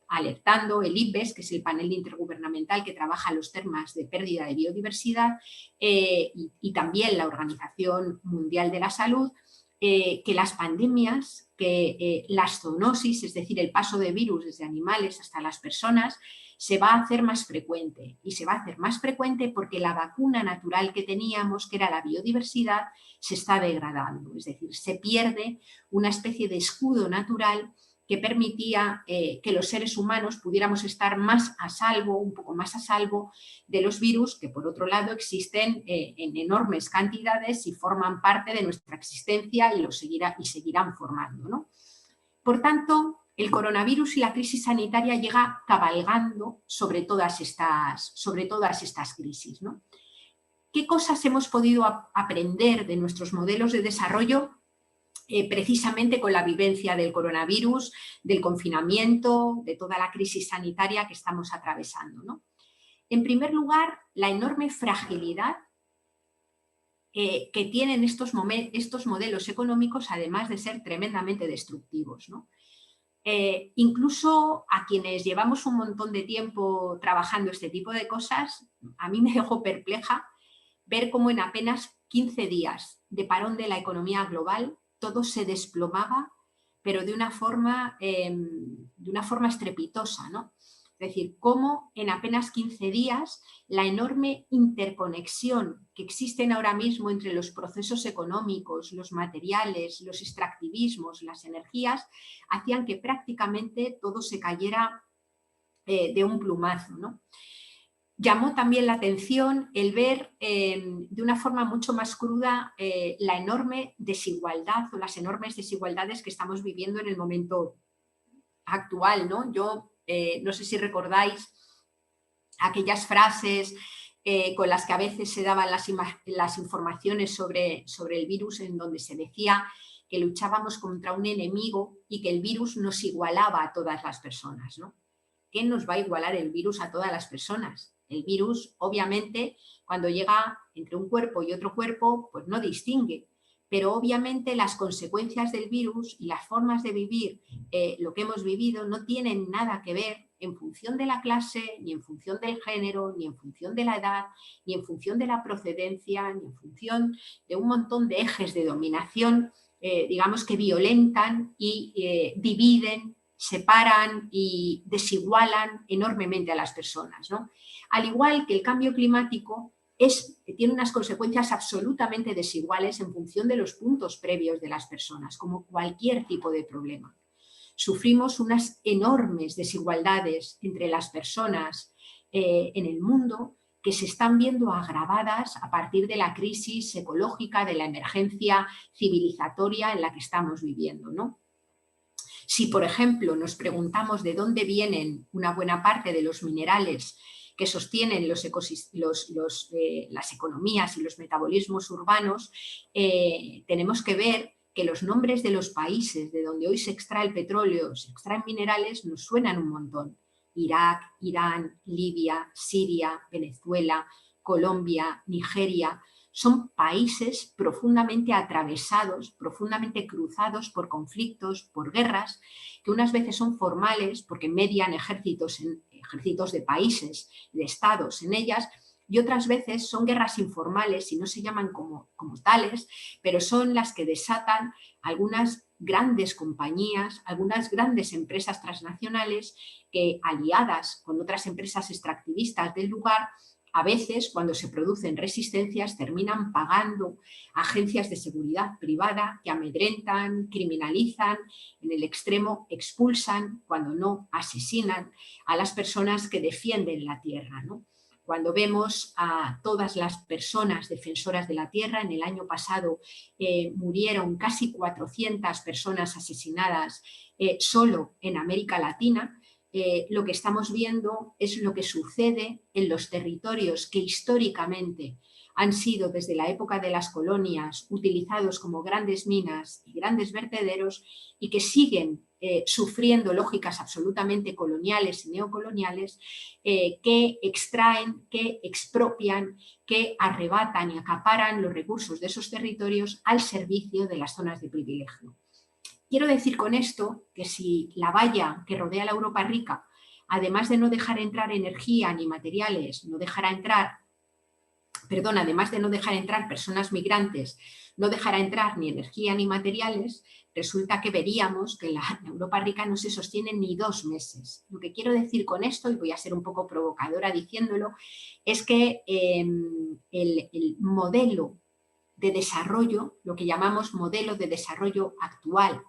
alertando el IPBES, que es el panel intergubernamental que trabaja los temas de pérdida de biodiversidad, y también la Organización Mundial de la Salud, que las pandemias, que la zoonosis, es decir, el paso de virus desde animales hasta las personas, se va a hacer más frecuente. Y se va a hacer más frecuente porque la vacuna natural que teníamos, que era la biodiversidad, se está degradando. Es decir, se pierde una especie de escudo natural que permitía que los seres humanos pudiéramos estar más a salvo, un poco más a salvo de los virus que, por otro lado, existen en enormes cantidades y forman parte de nuestra existencia y seguirán formando, ¿no? Por tanto, el coronavirus y la crisis sanitaria llega cabalgando sobre todas estas crisis, ¿no? ¿Qué cosas hemos podido aprender de nuestros modelos de desarrollo precisamente con la vivencia del coronavirus, del confinamiento, de toda la crisis sanitaria que estamos atravesando, ¿no? En primer lugar, la enorme fragilidad que tienen estos modelos económicos, además de ser tremendamente destructivos, ¿no? Incluso a quienes llevamos un montón de tiempo trabajando este tipo de cosas, a mí me dejó perpleja ver cómo en apenas 15 días de parón de la economía global todo se desplomaba, pero de una forma estrepitosa, ¿no? Es decir, cómo en apenas 15 días la enorme interconexión que existen ahora mismo entre los procesos económicos, los materiales, los extractivismos, las energías, hacían que prácticamente todo se cayera de un plumazo, ¿no? Llamó también la atención el ver de una forma mucho más cruda la enorme desigualdad o las enormes desigualdades que estamos viviendo en el momento actual, ¿no? Yo no sé si recordáis aquellas frases con las que a veces se daban las informaciones sobre el virus, en donde se decía que luchábamos contra un enemigo y que el virus nos igualaba a todas las personas, ¿no? ¿Qué nos va a igualar el virus a todas las personas? El virus, obviamente, cuando llega entre un cuerpo y otro cuerpo, pues no distingue. Pero obviamente las consecuencias del virus y las formas de vivir lo que hemos vivido no tienen nada que ver en función de la clase, ni en función del género, ni en función de la edad, ni en función de la procedencia, ni en función de un montón de ejes de dominación, digamos, que violentan y dividen, separan y desigualan enormemente a las personas, ¿no? Al igual que el cambio climático tiene unas consecuencias absolutamente desiguales en función de los puntos previos de las personas, como cualquier tipo de problema. Sufrimos unas enormes desigualdades entre las personas en el mundo que se están viendo agravadas a partir de la crisis ecológica, de la emergencia civilizatoria en la que estamos viviendo, ¿no? Si, por ejemplo, nos preguntamos de dónde vienen una buena parte de los minerales que sostienen las economías y los metabolismos urbanos, tenemos que ver que los nombres de los países de donde hoy se extrae el petróleo, se extraen minerales, nos suenan un montón. Irak, Irán, Libia, Siria, Venezuela, Colombia, Nigeria. Son países profundamente atravesados, profundamente cruzados por conflictos, por guerras, que unas veces son formales porque median ejércitos de países, de estados en ellas, y otras veces son guerras informales y no se llaman como tales, pero son las que desatan algunas grandes compañías, algunas grandes empresas transnacionales que, aliadas con otras empresas extractivistas del lugar, a veces, cuando se producen resistencias, terminan pagando a agencias de seguridad privada que amedrentan, criminalizan, en el extremo expulsan, cuando no asesinan, a las personas que defienden la tierra, ¿no? Cuando vemos a todas las personas defensoras de la tierra, en el año pasado murieron casi 400 personas asesinadas solo en América Latina. Lo que estamos viendo es lo que sucede en los territorios que históricamente han sido desde la época de las colonias utilizados como grandes minas y grandes vertederos y que siguen sufriendo lógicas absolutamente coloniales y neocoloniales que extraen, que expropian, que arrebatan y acaparan los recursos de esos territorios al servicio de las zonas de privilegio. Quiero decir con esto que si la valla que rodea la Europa rica, además de no dejar entrar energía ni materiales, además de no dejar entrar personas migrantes, no dejará entrar ni energía ni materiales, resulta que veríamos que la Europa rica no se sostiene ni 2 meses. Lo que quiero decir con esto, y voy a ser un poco provocadora diciéndolo, es que el modelo de desarrollo, lo que llamamos modelo de desarrollo actual,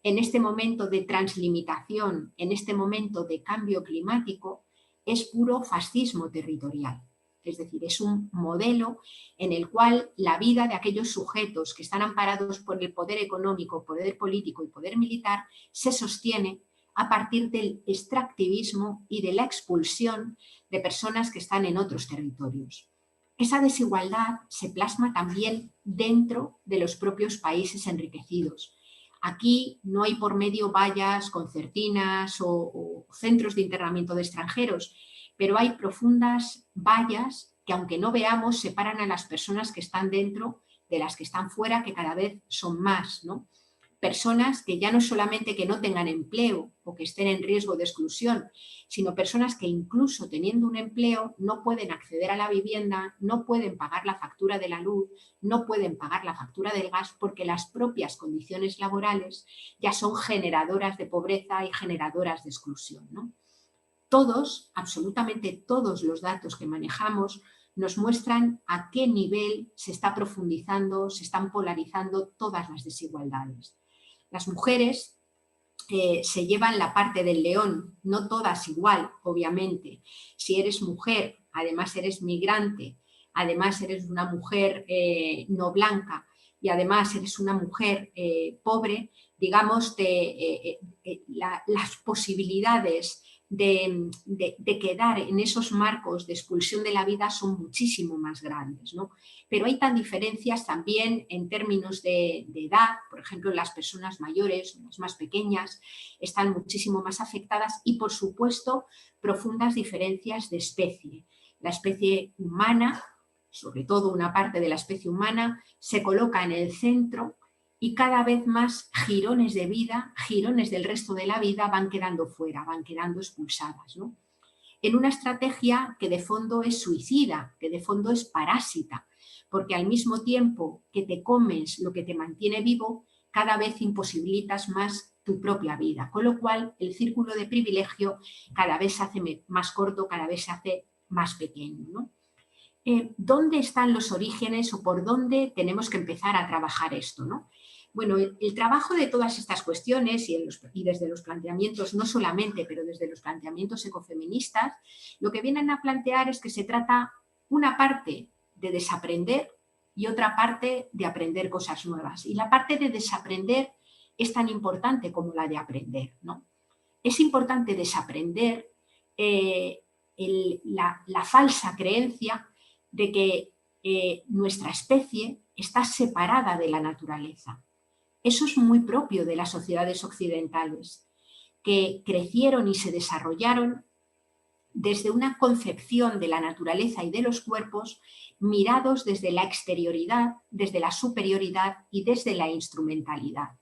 en este momento de translimitación, en este momento de cambio climático, es puro fascismo territorial. Es decir, es un modelo en el cual la vida de aquellos sujetos que están amparados por el poder económico, poder político y poder militar se sostiene a partir del extractivismo y de la expulsión de personas que están en otros territorios. Esa desigualdad se plasma también dentro de los propios países enriquecidos. Aquí no hay por medio vallas, concertinas o centros de internamiento de extranjeros, pero hay profundas vallas que, aunque no veamos, separan a las personas que están dentro de las que están fuera, que cada vez son más, ¿no? Personas que ya no solamente que no tengan empleo o que estén en riesgo de exclusión, sino personas que incluso teniendo un empleo no pueden acceder a la vivienda, no pueden pagar la factura de la luz, no pueden pagar la factura del gas porque las propias condiciones laborales ya son generadoras de pobreza y generadoras de exclusión, ¿no? Todos, absolutamente todos los datos que manejamos nos muestran a qué nivel se está profundizando, se están polarizando todas las desigualdades. Las mujeres se llevan la parte del león, no todas igual, obviamente. Si eres mujer, además eres migrante, además eres una mujer no blanca y además eres una mujer pobre, digamos, las posibilidades de quedar en esos marcos de expulsión de la vida son muchísimo más grandes, ¿no? Pero hay tan diferencias también en términos de edad, por ejemplo, las personas mayores, las más pequeñas, están muchísimo más afectadas y, por supuesto, profundas diferencias de especie. La especie humana, sobre todo una parte de la especie humana, se coloca en el centro y cada vez más girones de vida, girones del resto de la vida van quedando fuera, van quedando expulsadas, ¿no? En una estrategia que de fondo es suicida, que de fondo es parásita, porque al mismo tiempo que te comes lo que te mantiene vivo, cada vez imposibilitas más tu propia vida, con lo cual el círculo de privilegio cada vez se hace más corto, cada vez se hace más pequeño, ¿no? ¿Dónde están los orígenes o por dónde tenemos que empezar a trabajar esto, ¿no? Bueno, el trabajo de todas estas cuestiones y desde los planteamientos, no solamente, pero desde los planteamientos ecofeministas, lo que vienen a plantear es que se trata una parte de desaprender y otra parte de aprender cosas nuevas. Y la parte de desaprender es tan importante como la de aprender, ¿no? Es importante desaprender la falsa creencia de que nuestra especie está separada de la naturaleza. Eso es muy propio de las sociedades occidentales, que crecieron y se desarrollaron desde una concepción de la naturaleza y de los cuerpos mirados desde la exterioridad, desde la superioridad y desde la instrumentalidad.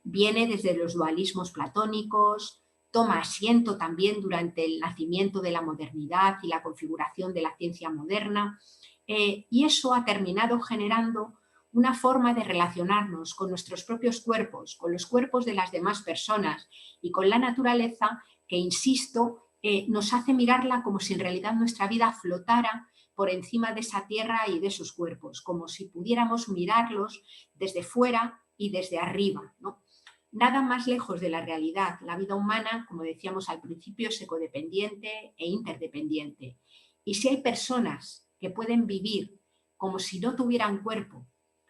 Viene desde los dualismos platónicos, toma asiento también durante el nacimiento de la modernidad y la configuración de la ciencia moderna, y eso ha terminado generando una forma de relacionarnos con nuestros propios cuerpos, con los cuerpos de las demás personas y con la naturaleza que, insisto, nos hace mirarla como si en realidad nuestra vida flotara por encima de esa tierra y de esos cuerpos, como si pudiéramos mirarlos desde fuera y desde arriba, ¿no? Nada más lejos de la realidad. La vida humana, como decíamos al principio, es ecodependiente e interdependiente. Y si hay personas que pueden vivir como si no tuvieran cuerpo,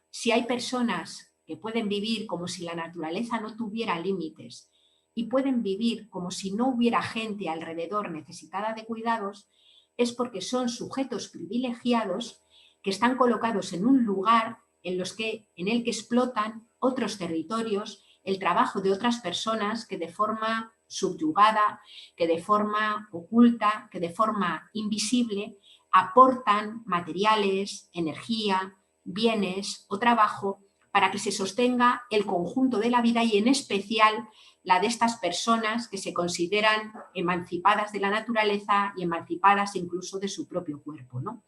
si hay personas que pueden vivir como si la naturaleza no tuviera límites y pueden vivir como si no hubiera gente alrededor necesitada de cuidados, es porque son sujetos privilegiados que están colocados en un lugar en el que explotan otros territorios, el trabajo de otras personas que de forma subyugada, que de forma oculta, que de forma invisible aportan materiales, energía, bienes o trabajo para que se sostenga el conjunto de la vida y en especial la de estas personas que se consideran emancipadas de la naturaleza y emancipadas incluso de su propio cuerpo, ¿no?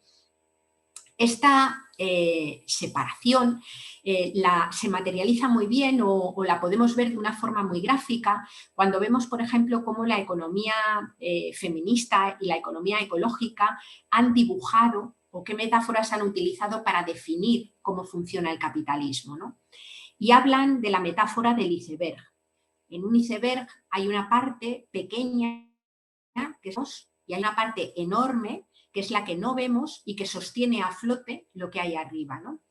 Esta separación se materializa muy bien o la podemos ver de una forma muy gráfica cuando vemos, por ejemplo, cómo la economía feminista y la economía ecológica han dibujado o qué metáforas han utilizado para definir cómo funciona el capitalismo, ¿no? Y hablan de la metáfora del iceberg. En un iceberg hay una parte pequeña que es, y hay una parte enorme que es la que no vemos y que sostiene a flote lo que hay arriba, ¿no?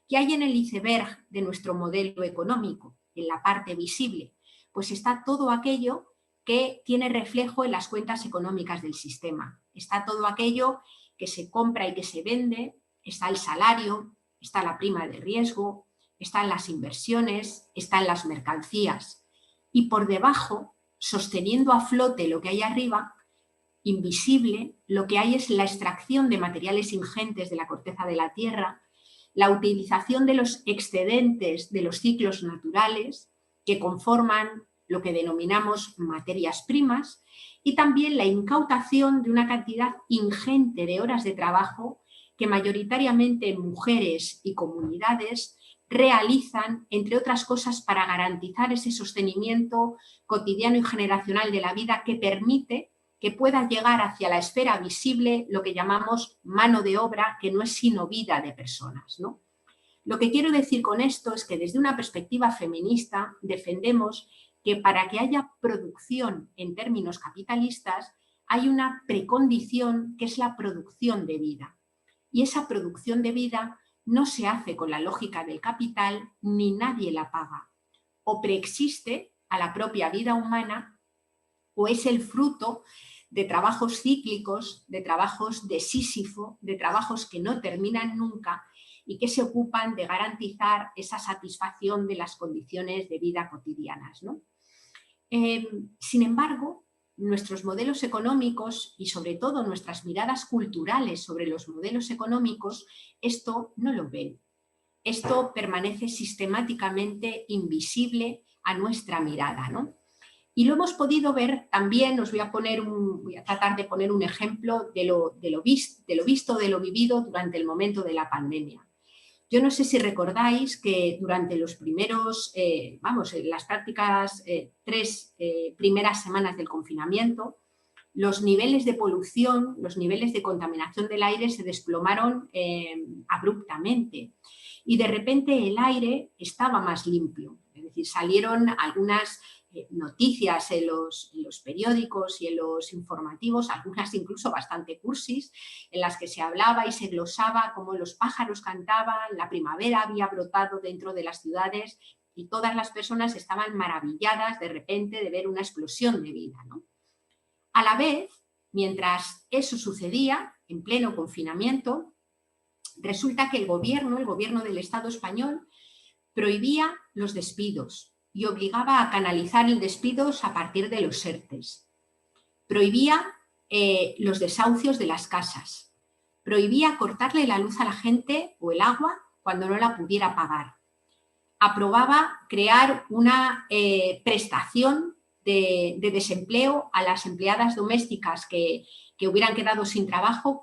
¿Qué hay en el iceberg de nuestro modelo económico, en la parte visible? Pues está todo aquello que tiene reflejo en las cuentas económicas del sistema. Está todo aquello que se compra y que se vende, está el salario, está la prima de riesgo, están las inversiones, están las mercancías. Y por debajo, sosteniendo a flote lo que hay arriba, invisible, lo que hay es la extracción de materiales ingentes de la corteza de la tierra, la utilización de los excedentes de los ciclos naturales que conforman lo que denominamos materias primas y también la incautación de una cantidad ingente de horas de trabajo que mayoritariamente mujeres y comunidades realizan, entre otras cosas, para garantizar ese sostenimiento cotidiano y generacional de la vida que permite que pueda llegar hacia la esfera visible lo que llamamos mano de obra, que no es sino vida de personas, ¿no? Lo que quiero decir con esto es que desde una perspectiva feminista defendemos que para que haya producción en términos capitalistas hay una precondición que es la producción de vida. Y esa producción de vida no se hace con la lógica del capital ni nadie la paga. O preexiste a la propia vida humana o es el fruto de trabajos cíclicos, de trabajos de Sísifo, de trabajos que no terminan nunca y que se ocupan de garantizar esa satisfacción de las condiciones de vida cotidianas, ¿no? Sin embargo, nuestros modelos económicos y sobre todo nuestras miradas culturales sobre los modelos económicos, esto no lo ven. esto permanece sistemáticamente invisible a nuestra mirada, ¿no? Y lo hemos podido ver también, voy a tratar de poner un ejemplo de lo visto, de lo vivido durante el momento de la pandemia. Yo no sé si recordáis que durante los primeros, las prácticas 3 primeras semanas del confinamiento, los niveles de polución, los niveles de contaminación del aire se desplomaron abruptamente y de repente el aire estaba más limpio. Es decir, salieron algunas noticias en los periódicos y en los informativos, algunas incluso bastante cursis, en las que se hablaba y se glosaba cómo los pájaros cantaban, la primavera había brotado dentro de las ciudades y todas las personas estaban maravilladas de repente de ver una explosión de vida, ¿no? A la vez, mientras eso sucedía, en pleno confinamiento, resulta que el gobierno del Estado español, prohibía los despidos y obligaba a canalizar el despidos a partir de los ERTEs. Prohibía los desahucios de las casas. Prohibía cortarle la luz a la gente o el agua cuando no la pudiera pagar. Aprobaba crear una prestación de desempleo a las empleadas domésticas que hubieran quedado sin trabajo,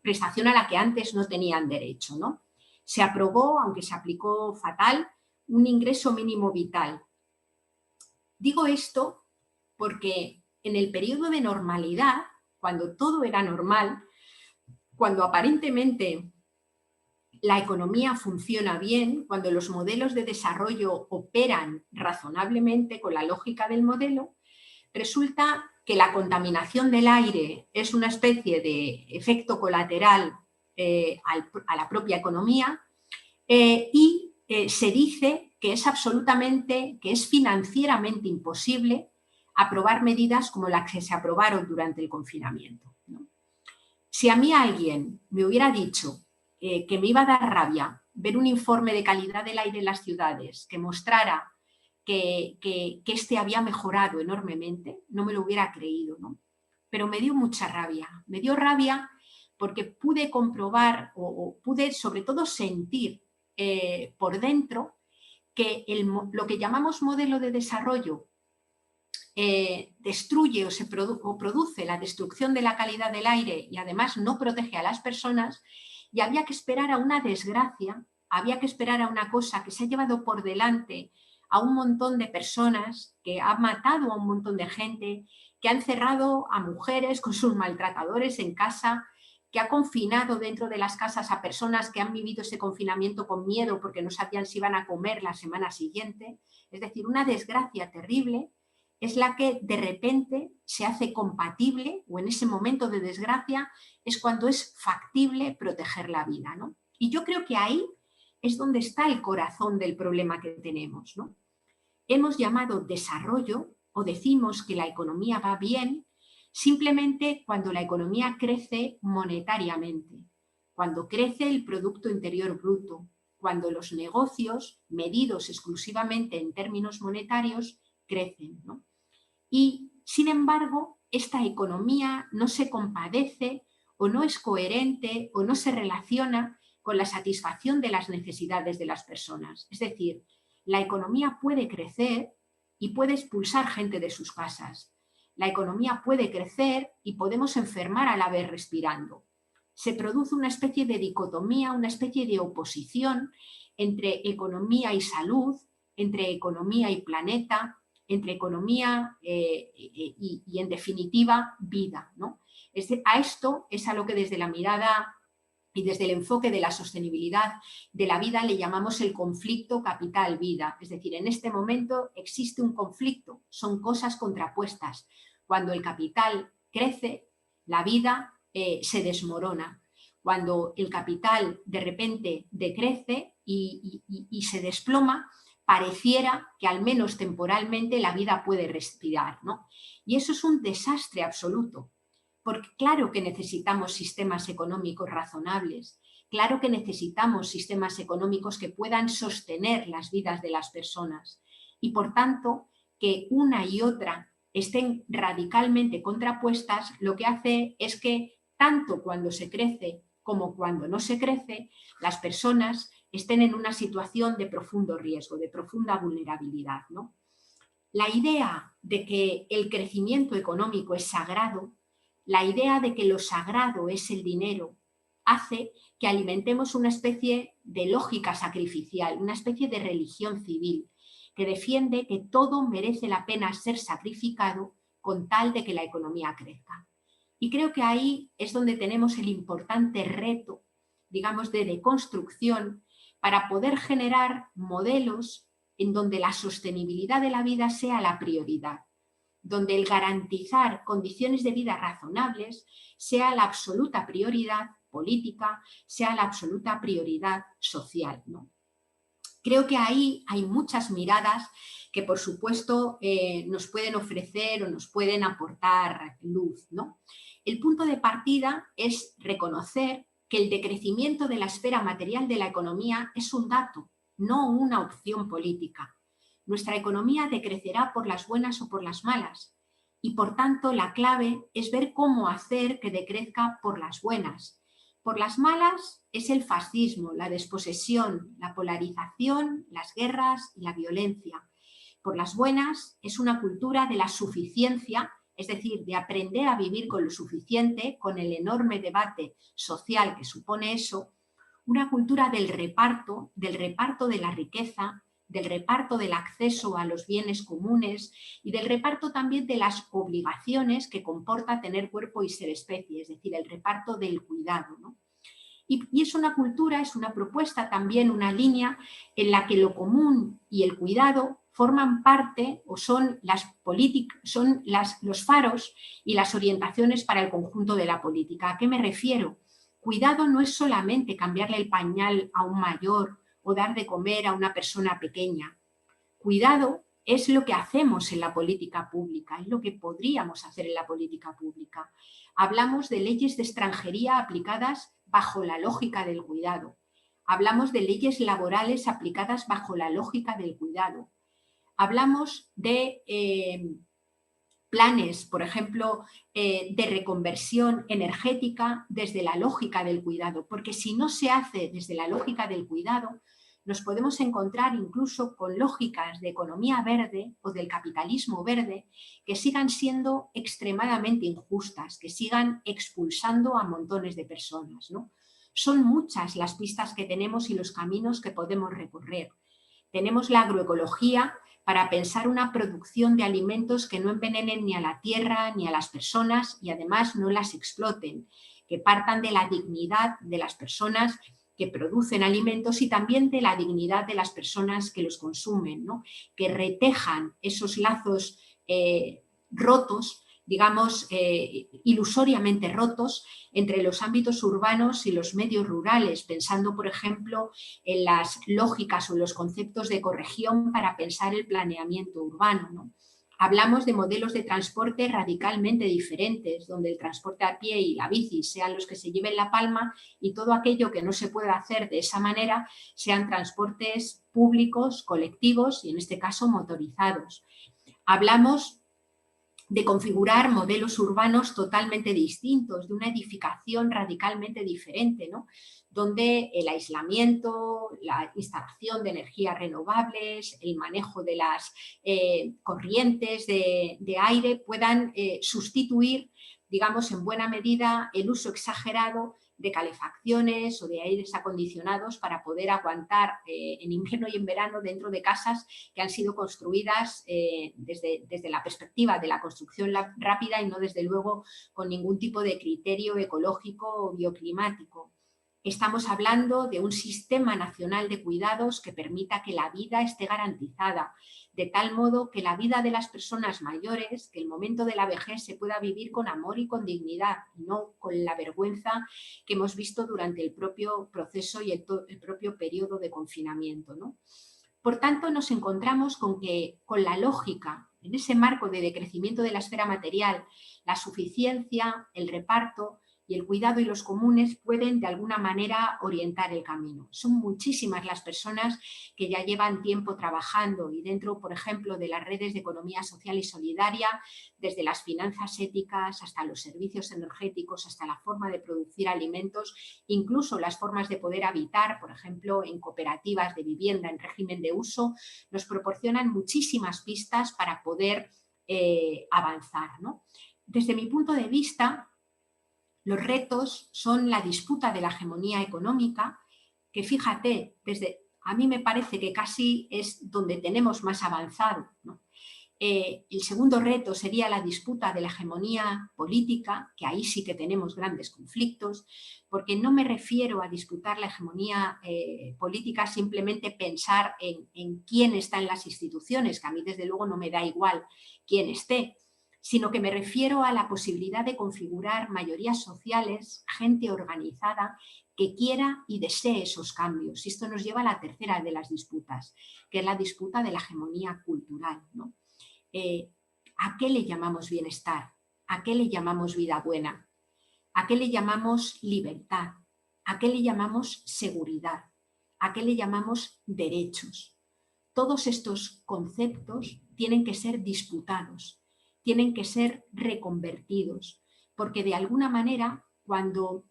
prestación a la que antes no tenían derecho, ¿no? Se aprobó, aunque se aplicó fatal, un ingreso mínimo vital. Digo esto porque en el periodo de normalidad, cuando todo era normal, cuando aparentemente la economía funciona bien, cuando los modelos de desarrollo operan razonablemente con la lógica del modelo, resulta que la contaminación del aire es una especie de efecto colateral a la propia economía y se dice que es financieramente imposible aprobar medidas como las que se aprobaron durante el confinamiento, ¿no? Si a mí alguien me hubiera dicho que me iba a dar rabia ver un informe de calidad del aire en las ciudades que mostrara que este había mejorado enormemente, no me lo hubiera creído, ¿no? Pero me dio mucha rabia. Me dio rabia porque pude comprobar o pude sobre todo sentir por dentro que lo que llamamos modelo de desarrollo destruye o produce la destrucción de la calidad del aire y además no protege a las personas, y había que esperar a una desgracia, había que esperar a una cosa que se ha llevado por delante a un montón de personas, que ha matado a un montón de gente, que ha encerrado a mujeres con sus maltratadores en casa, que ha confinado dentro de las casas a personas que han vivido ese confinamiento con miedo porque no sabían si iban a comer la semana siguiente. Es decir, una desgracia terrible es la que de repente se hace compatible, o en ese momento de desgracia es cuando es factible proteger la vida, ¿no? Y yo creo que ahí es donde está el corazón del problema que tenemos, ¿no? Hemos llamado desarrollo o decimos que la economía va bien simplemente cuando la economía crece monetariamente, cuando crece el Producto Interior Bruto, cuando los negocios, medidos exclusivamente en términos monetarios, crecen, ¿no? Y, sin embargo, esta economía no se compadece o no es coherente o no se relaciona con la satisfacción de las necesidades de las personas. Es decir, la economía puede crecer y puede expulsar gente de sus casas. La economía puede crecer y podemos enfermar a la vez respirando. Se produce una especie de dicotomía, una especie de oposición entre economía y salud, entre economía y planeta, entre economía y en definitiva, vida, ¿no? A esto es a lo que desde la mirada y desde el enfoque de la sostenibilidad de la vida le llamamos el conflicto capital-vida. Es decir, en este momento existe un conflicto, son cosas contrapuestas. Cuando el capital crece, la vida se desmorona. Cuando el capital de repente decrece y se desploma, pareciera que al menos temporalmente la vida puede respirar, ¿no? Y eso es un desastre absoluto. Porque claro que necesitamos sistemas económicos razonables, claro que necesitamos sistemas económicos que puedan sostener las vidas de las personas y, por tanto, que una y otra estén radicalmente contrapuestas, lo que hace es que tanto cuando se crece como cuando no se crece, las personas estén en una situación de profundo riesgo, de profunda vulnerabilidad, ¿no? La idea de que el crecimiento económico es sagrado, la idea de que lo sagrado es el dinero, hace que alimentemos una especie de lógica sacrificial, una especie de religión civil, que defiende que todo merece la pena ser sacrificado con tal de que la economía crezca. Y creo que ahí es donde tenemos el importante reto, digamos, de deconstrucción para poder generar modelos en donde la sostenibilidad de la vida sea la prioridad, donde el garantizar condiciones de vida razonables sea la absoluta prioridad política, sea la absoluta prioridad social, ¿no? Creo que ahí hay muchas miradas que, por supuesto, nos pueden ofrecer o nos pueden aportar luz, ¿no? El punto de partida es reconocer que el decrecimiento de la esfera material de la economía es un dato, no una opción política. Nuestra economía decrecerá por las buenas o por las malas y, por tanto, la clave es ver cómo hacer que decrezca por las buenas. Por las malas es el fascismo, la desposesión, la polarización, las guerras y la violencia. Por las buenas es una cultura de la suficiencia, es decir, de aprender a vivir con lo suficiente, con el enorme debate social que supone eso, una cultura del reparto de la riqueza, del reparto del acceso a los bienes comunes y del reparto también de las obligaciones que comporta tener cuerpo y ser especie, es decir, el reparto del cuidado, ¿no? Y es una cultura, es una propuesta, también una línea en la que lo común y el cuidado forman parte o son los faros y las orientaciones para el conjunto de la política. ¿A qué me refiero? Cuidado no es solamente cambiarle el pañal a un mayor o dar de comer a una persona pequeña. Cuidado es lo que hacemos en la política pública, es lo que podríamos hacer en la política pública. Hablamos de leyes de extranjería aplicadas bajo la lógica del cuidado. Hablamos de leyes laborales aplicadas bajo la lógica del cuidado. Hablamos de planes, por ejemplo, de reconversión energética desde la lógica del cuidado, porque si no se hace desde la lógica del cuidado, nos podemos encontrar incluso con lógicas de economía verde o del capitalismo verde que sigan siendo extremadamente injustas, que sigan expulsando a montones de personas, ¿no? Son muchas las pistas que tenemos y los caminos que podemos recorrer. Tenemos la agroecología para pensar una producción de alimentos que no envenenen ni a la tierra ni a las personas y además no las exploten, que partan de la dignidad de las personas que producen alimentos y también de la dignidad de las personas que los consumen, ¿no? Que retejan esos lazos rotos, digamos, ilusoriamente rotos entre los ámbitos urbanos y los medios rurales, pensando, por ejemplo, en las lógicas o los conceptos de ecorregión para pensar el planeamiento urbano, ¿no? Hablamos de modelos de transporte radicalmente diferentes, donde el transporte a pie y la bici sean los que se lleven la palma y todo aquello que no se pueda hacer de esa manera sean transportes públicos, colectivos y en este caso motorizados. Hablamos de configurar modelos urbanos totalmente distintos, de una edificación radicalmente diferente, ¿no? Donde el aislamiento, la instalación de energías renovables, el manejo de las corrientes de aire puedan sustituir, digamos, en buena medida el uso exagerado de calefacciones o de aires acondicionados para poder aguantar en invierno y en verano dentro de casas que han sido construidas desde la perspectiva de la construcción rápida y no desde luego con ningún tipo de criterio ecológico o bioclimático. Estamos hablando de un sistema nacional de cuidados que permita que la vida esté garantizada, de tal modo que la vida de las personas mayores, que el momento de la vejez se pueda vivir con amor y con dignidad, no con la vergüenza que hemos visto durante el propio proceso y el propio periodo de confinamiento, ¿no? Por tanto, nos encontramos con que, con la lógica, en ese marco de decrecimiento de la esfera material, la suficiencia, el reparto, y el cuidado y los comunes pueden de alguna manera orientar el camino. Son muchísimas las personas que ya llevan tiempo trabajando y dentro, por ejemplo, de las redes de economía social y solidaria, desde las finanzas éticas hasta los servicios energéticos, hasta la forma de producir alimentos, incluso las formas de poder habitar, por ejemplo, en cooperativas de vivienda en régimen de uso, nos proporcionan muchísimas pistas para poder avanzar, ¿no? Desde mi punto de vista, los retos son la disputa de la hegemonía económica, que fíjate, a mí me parece que casi es donde tenemos más avanzado, ¿no? El segundo reto sería la disputa de la hegemonía política, que ahí sí que tenemos grandes conflictos, porque no me refiero a disputar la hegemonía política simplemente pensar en quién está en las instituciones, que a mí desde luego no me da igual quién esté, sino que me refiero a la posibilidad de configurar mayorías sociales, gente organizada, que quiera y desee esos cambios. Y esto nos lleva a la tercera de las disputas, que es la disputa de la hegemonía cultural, ¿no? ¿A qué le llamamos bienestar? ¿A qué le llamamos vida buena? ¿A qué le llamamos libertad? ¿A qué le llamamos seguridad? ¿A qué le llamamos derechos? Todos estos conceptos tienen que ser disputados, tienen que ser reconvertidos, porque de alguna manera cuando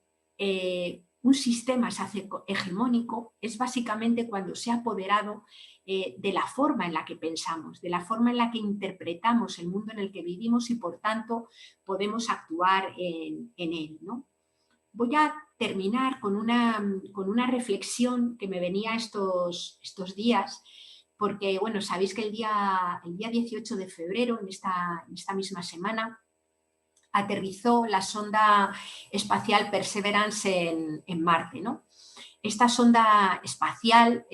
un sistema se hace hegemónico es básicamente cuando se ha apoderado de la forma en la que pensamos, de la forma en la que interpretamos el mundo en el que vivimos y por tanto podemos actuar en él, ¿no? Voy a terminar con una reflexión que me venía estos días, porque bueno, sabéis que el día 18 de febrero, en esta misma semana, aterrizó la sonda espacial Perseverance en Marte, ¿no? Esta sonda espacial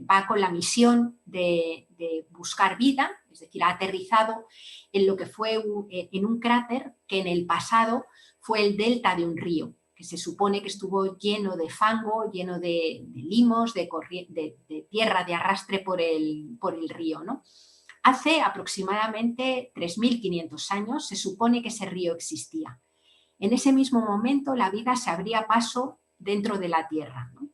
va con la misión de buscar vida, es decir, ha aterrizado en lo que fue en un cráter que en el pasado fue el delta de un río, que se supone que estuvo lleno de fango, lleno de limos, de tierra de arrastre por el río, ¿no? Hace aproximadamente 3.500 años se supone que ese río existía. En ese mismo momento la vida se abría paso dentro de la Tierra, ¿no?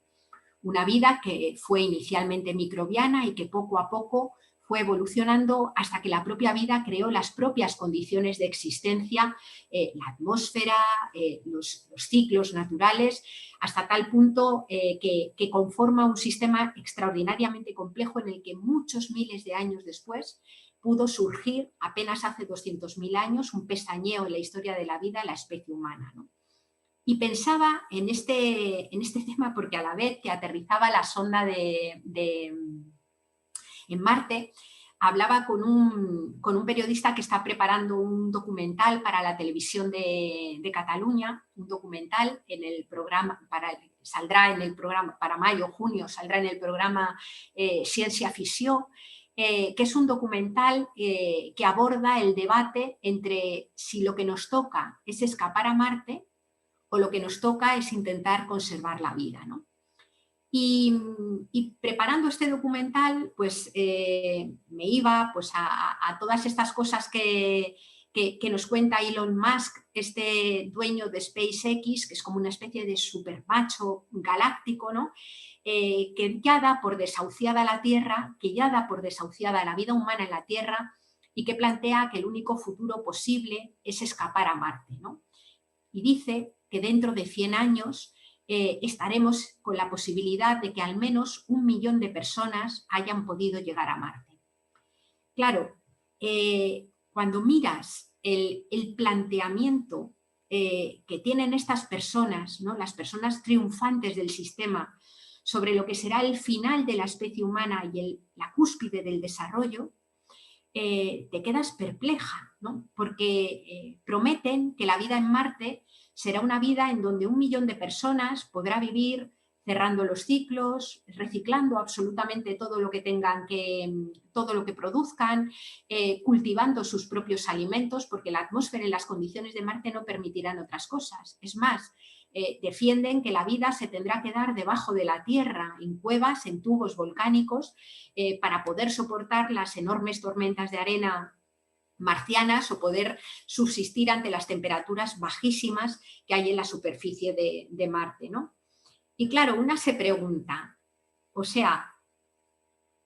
Una vida que fue inicialmente microbiana y que poco a poco fue evolucionando hasta que la propia vida creó las propias condiciones de existencia, la atmósfera, los ciclos naturales, hasta tal punto que conforma un sistema extraordinariamente complejo en el que muchos miles de años después pudo surgir, apenas hace 200.000 años, un pestañeo en la historia de la vida, la especie humana, ¿no? Y pensaba en este tema porque a la vez que aterrizaba la sonda en Marte, hablaba con un periodista que está preparando un documental para la televisión de Cataluña, un documental en el programa, saldrá en el programa, para mayo, junio, saldrá en el programa Ciencia Ficció, que es un documental que aborda el debate entre si lo que nos toca es escapar a Marte o lo que nos toca es intentar conservar la vida, ¿no? Y preparando este documental, pues me iba pues, a todas estas cosas que nos cuenta Elon Musk, este dueño de SpaceX, que es como una especie de supermacho galáctico, ¿no? Que ya da por desahuciada la Tierra, que ya da por desahuciada la vida humana en la Tierra y que plantea que el único futuro posible es escapar a Marte, ¿no? Y dice que dentro de 100 años estaremos con la posibilidad de que al menos 1 millón de personas hayan podido llegar a Marte. Claro, cuando miras el planteamiento que tienen estas personas, ¿no? Las personas triunfantes del sistema, sobre lo que será el final de la especie humana y la cúspide del desarrollo, te quedas perpleja, ¿no? Porque prometen que la vida en Marte será una vida en donde 1 millón de personas podrá vivir cerrando los ciclos, reciclando absolutamente todo lo que tengan todo lo que produzcan, cultivando sus propios alimentos, porque la atmósfera y las condiciones de Marte no permitirán otras cosas. Es más, defienden que la vida se tendrá que dar debajo de la tierra, en cuevas, en tubos volcánicos, para poder soportar las enormes tormentas de arena marcianas o poder subsistir ante las temperaturas bajísimas que hay en la superficie de Marte, ¿no? Y claro, una se pregunta, o sea,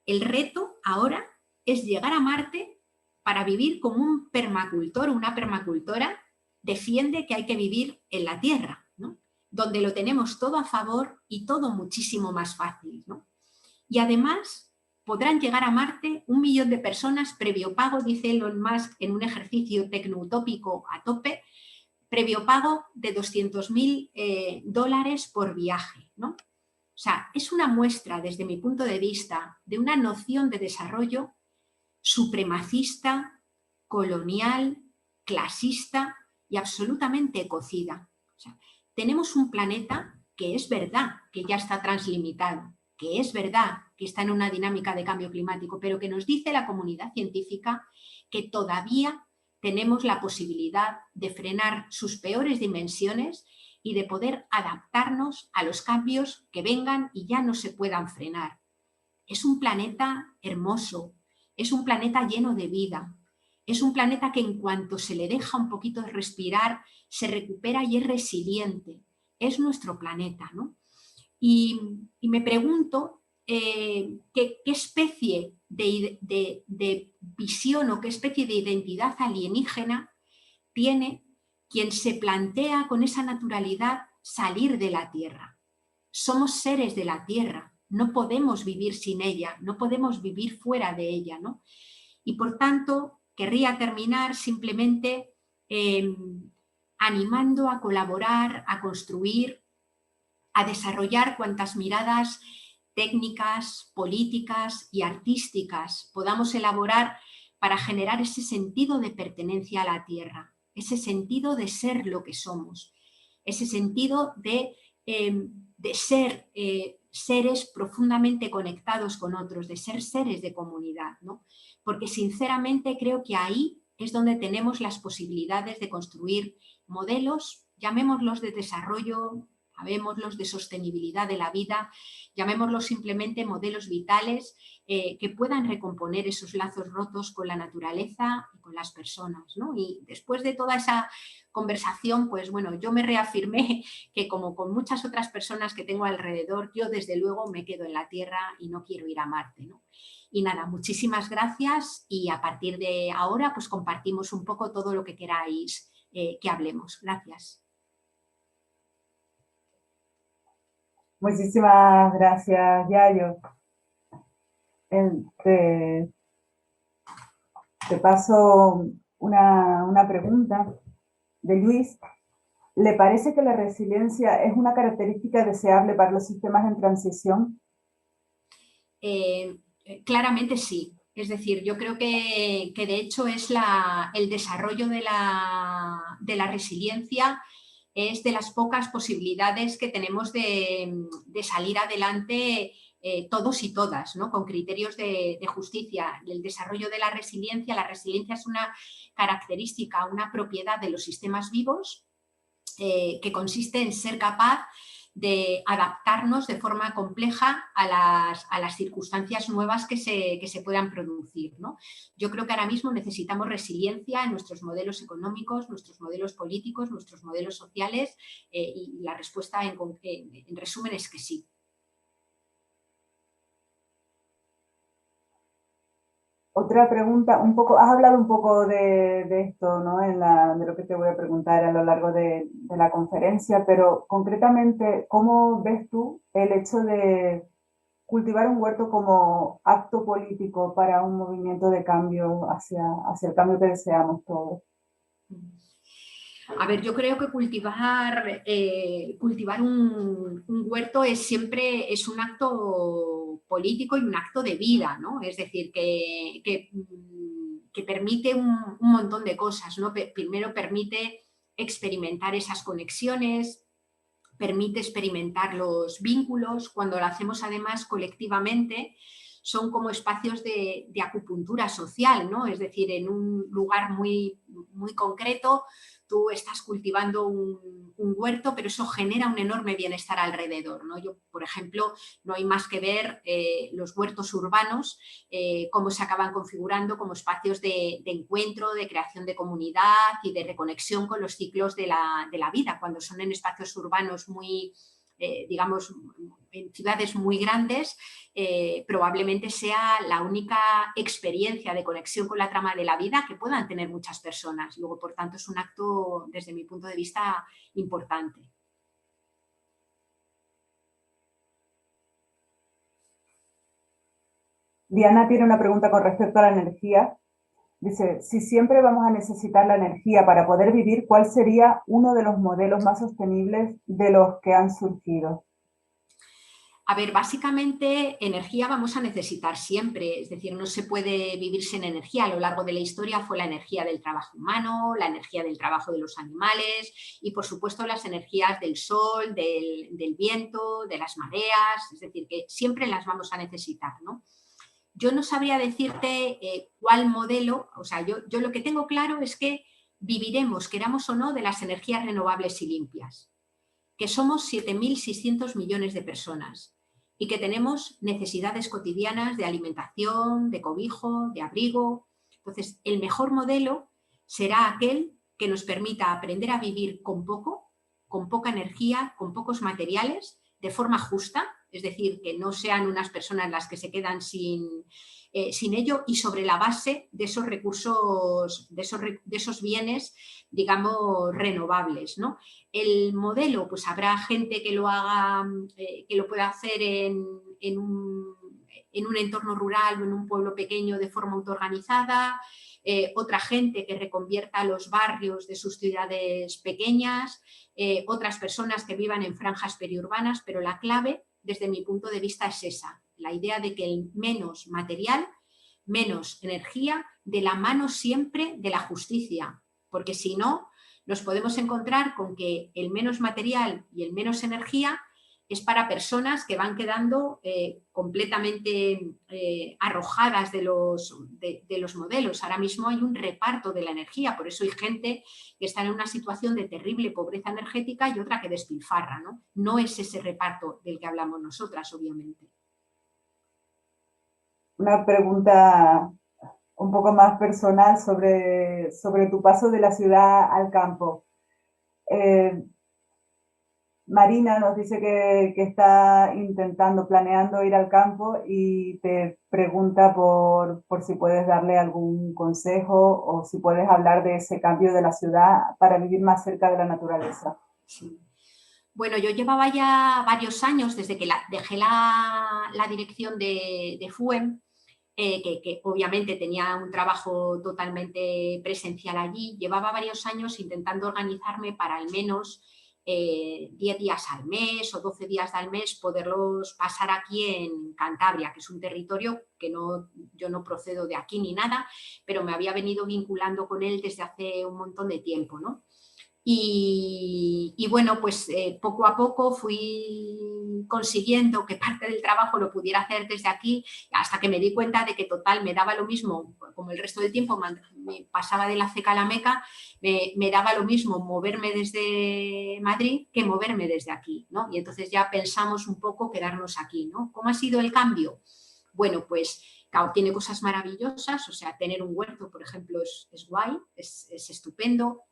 el reto ahora es llegar a Marte para vivir como un permacultor o una permacultora defiende que hay que vivir en la Tierra, ¿no? Donde lo tenemos todo a favor y todo muchísimo más fácil, ¿no? Y además podrán llegar a Marte 1 millón de personas previo pago, dice Elon Musk en un ejercicio tecnoutópico a tope, previo pago de $200.000 por viaje, ¿no? O sea, es una muestra, desde mi punto de vista, de una noción de desarrollo supremacista, colonial, clasista y absolutamente ecocida. O sea, tenemos un planeta que es verdad que ya está translimitado, que es verdad que está en una dinámica de cambio climático, pero que nos dice la comunidad científica que todavía tenemos la posibilidad de frenar sus peores dimensiones y de poder adaptarnos a los cambios que vengan y ya no se puedan frenar. Es un planeta hermoso, es un planeta lleno de vida, es un planeta que en cuanto se le deja un poquito de respirar, se recupera y es resiliente. Es nuestro planeta, ¿no? Y me pregunto qué especie de visión o qué especie de identidad alienígena tiene quien se plantea con esa naturalidad salir de la Tierra. Somos seres de la Tierra, no podemos vivir sin ella, no podemos vivir fuera de ella, ¿no? Y por tanto, querría terminar simplemente animando a colaborar, a construir, a desarrollar cuantas miradas técnicas, políticas y artísticas podamos elaborar para generar ese sentido de pertenencia a la Tierra, ese sentido de ser lo que somos, ese sentido de ser seres profundamente conectados con otros, de ser seres de comunidad, ¿no? Porque sinceramente creo que ahí es donde tenemos las posibilidades de construir modelos, llamémoslos de desarrollo, llamémoslos de sostenibilidad de la vida, llamémoslos simplemente modelos vitales que puedan recomponer esos lazos rotos con la naturaleza y con las personas, ¿no? Y después de toda esa conversación, pues bueno, yo me reafirmé que como con muchas otras personas que tengo alrededor, yo desde luego me quedo en la Tierra y no quiero ir a Marte, ¿no? Y nada, muchísimas gracias y a partir de ahora pues compartimos un poco todo lo que queráis que hablemos. Gracias. Muchísimas gracias, Yayo. Te paso una pregunta de Luis. ¿Le parece que la resiliencia es una característica deseable para los sistemas en transición? Claramente sí. Es decir, yo creo que de hecho es el desarrollo de la resiliencia es de las pocas posibilidades que tenemos de salir adelante todos y todas, ¿no? Con criterios de justicia. El desarrollo de la resiliencia es una característica, una propiedad de los sistemas vivos que consiste en ser capaz de adaptarnos de forma compleja a las circunstancias nuevas que se puedan producir, ¿no? Yo creo que ahora mismo necesitamos resiliencia en nuestros modelos económicos, nuestros modelos políticos, nuestros modelos sociales y la respuesta en resumen es que sí. Otra pregunta, has hablado un poco de esto, ¿no? De lo que te voy a preguntar a lo largo de la conferencia, pero concretamente, ¿cómo ves tú el hecho de cultivar un huerto como acto político para un movimiento de cambio hacia el cambio que deseamos todos? A ver, yo creo que cultivar un huerto siempre es un acto político y un acto de vida, ¿no? Es decir, que permite un montón de cosas, ¿no? Primero permite experimentar esas conexiones, permite experimentar los vínculos, cuando lo hacemos además colectivamente, son como espacios de acupuntura social, ¿no? Es decir, en un lugar muy, muy concreto, tú estás cultivando un huerto, pero eso genera un enorme bienestar alrededor, ¿no? Yo, por ejemplo, no hay más que ver los huertos urbanos, cómo se acaban configurando como espacios de encuentro, de creación de comunidad y de reconexión con los ciclos de la vida, cuando son en espacios urbanos muy, digamos, en ciudades muy grandes, probablemente sea la única experiencia de conexión con la trama de la vida que puedan tener muchas personas. Luego, por tanto, es un acto, desde mi punto de vista, importante. Diana tiene una pregunta con respecto a la energía. Dice, si siempre vamos a necesitar la energía para poder vivir, ¿cuál sería uno de los modelos más sostenibles de los que han surgido? A ver, básicamente energía vamos a necesitar siempre, es decir, no se puede vivir sin energía. A lo largo de la historia fue la energía del trabajo humano, la energía del trabajo de los animales y, por supuesto, las energías del sol, del viento, de las mareas, es decir, que siempre las vamos a necesitar, ¿no? Yo no sabría decirte cuál modelo, o sea, yo lo que tengo claro es que viviremos, queramos o no, de las energías renovables y limpias, que somos 7.600 millones de personas y que tenemos necesidades cotidianas de alimentación, de cobijo, de abrigo. Entonces, el mejor modelo será aquel que nos permita aprender a vivir con poco, con poca energía, con pocos materiales, de forma justa, es decir, que no sean unas personas las que se quedan sin ello y sobre la base de esos recursos, de esos bienes, digamos, renovables, ¿no? El modelo, pues habrá gente que lo haga, que lo pueda hacer en un entorno rural o en un pueblo pequeño de forma autoorganizada, otra gente que reconvierta los barrios de sus ciudades pequeñas, otras personas que vivan en franjas periurbanas, pero la clave, desde mi punto de vista, es esa, la idea de que el menos material, menos energía, de la mano siempre de la justicia, porque si no, nos podemos encontrar con que el menos material y el menos energía es para personas que van quedando completamente arrojadas de los modelos. Ahora mismo hay un reparto de la energía, por eso hay gente que está en una situación de terrible pobreza energética y otra que despilfarra, ¿no? No es ese reparto del que hablamos nosotras, obviamente. Una pregunta un poco más personal sobre tu paso de la ciudad al campo. Marina nos dice que está planeando ir al campo y te pregunta por si puedes darle algún consejo o si puedes hablar de ese cambio de la ciudad para vivir más cerca de la naturaleza. Sí. Bueno, yo llevaba ya varios años desde que dejé la dirección de FUEM, que obviamente tenía un trabajo totalmente presencial allí. Llevaba varios años intentando organizarme para al menos 10 días al mes o 12 días al mes poderlos pasar aquí en Cantabria, que es un territorio que yo no procedo de aquí ni nada, pero me había venido vinculando con él desde hace un montón de tiempo, ¿no? Y bueno, pues poco a poco fui consiguiendo que parte del trabajo lo pudiera hacer desde aquí, hasta que me di cuenta de que total me daba lo mismo, como el resto del tiempo me pasaba de la ceca a la meca, me daba lo mismo moverme desde Madrid que moverme desde aquí, ¿no? Y entonces ya pensamos un poco quedarnos aquí, ¿no? ¿Cómo ha sido el cambio? Bueno, pues claro, tiene cosas maravillosas, o sea, tener un huerto, por ejemplo, es guay, es estupendo.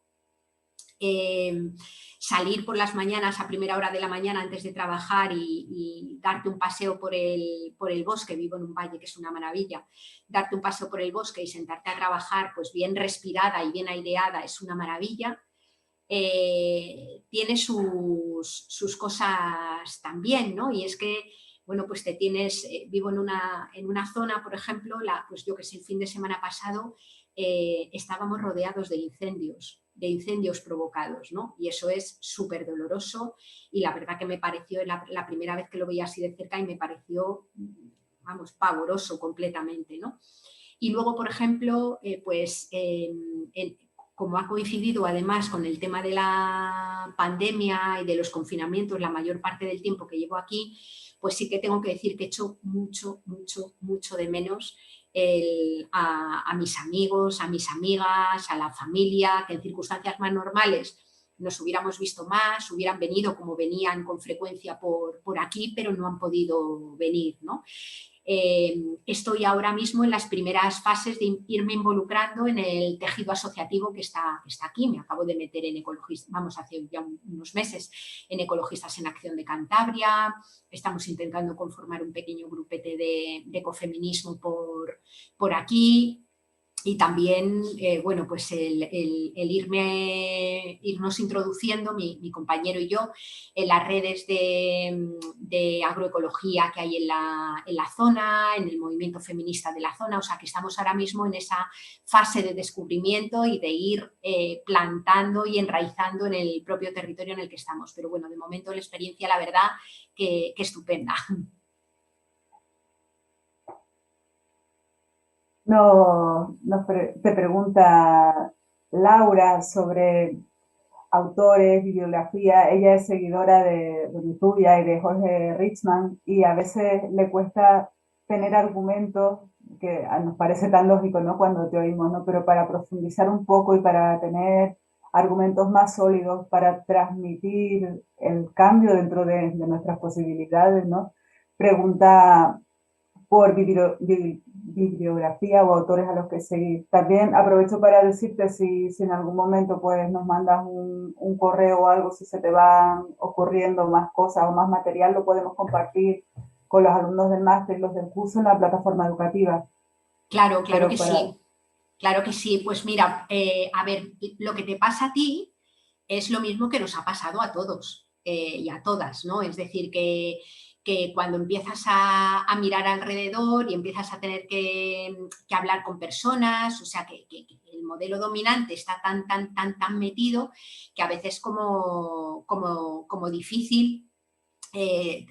Salir por las mañanas a primera hora de la mañana antes de trabajar y darte un paseo por el bosque, vivo en un valle que es una maravilla, darte un paseo por el bosque y sentarte a trabajar pues bien respirada y bien aireada es una maravilla. Tiene sus cosas también, ¿no? Y es que, bueno, pues vivo en una zona, por ejemplo, pues yo que sé, el fin de semana pasado estábamos rodeados de incendios provocados, ¿no? Y eso es súper doloroso y la verdad que me pareció la primera vez que lo veía así de cerca y me pareció, vamos, pavoroso completamente, ¿no? Y luego, por ejemplo, como ha coincidido además con el tema de la pandemia y de los confinamientos la mayor parte del tiempo que llevo aquí, pues sí que tengo que decir que echo mucho, mucho, mucho de menos a mis amigos, a mis amigas, a la familia, que en circunstancias más normales nos hubiéramos visto más, hubieran venido como venían con frecuencia por aquí, pero no han podido venir, ¿no? Estoy ahora mismo en las primeras fases de irme involucrando en el tejido asociativo que está aquí. Me acabo de meter en Ecologistas, vamos, hace ya unos meses, en Ecologistas en Acción de Cantabria. Estamos intentando conformar un pequeño grupete de ecofeminismo por aquí. Y también, bueno, pues el irnos introduciendo, mi compañero y yo, en las redes de agroecología que hay en la zona, en el movimiento feminista de la zona. O sea, que estamos ahora mismo en esa fase de descubrimiento y de ir plantando y enraizando en el propio territorio en el que estamos. Pero bueno, de momento la experiencia, la verdad, que estupenda. Te pregunta Laura sobre autores, bibliografía. Ella es seguidora de tuya y de Jorge Richman, y a veces le cuesta tener argumentos que nos parece tan lógico, ¿no?, cuando te oímos, ¿no?, pero para profundizar un poco y para tener argumentos más sólidos para transmitir el cambio dentro de nuestras posibilidades, ¿no? Pregunta por bibliografía o autores a los que seguir. También aprovecho para decirte si en algún momento pues nos mandas un correo o algo, si se te van ocurriendo más cosas o más material, lo podemos compartir con los alumnos del máster y los del curso en la plataforma educativa. Claro que sí. Claro que sí. Pues mira, a ver, lo que te pasa a ti es lo mismo que nos ha pasado a todos y a todas, ¿no? Es decir, que cuando empiezas a mirar alrededor y empiezas a tener que hablar con personas, o sea, que el modelo dominante está tan metido que a veces como difícil,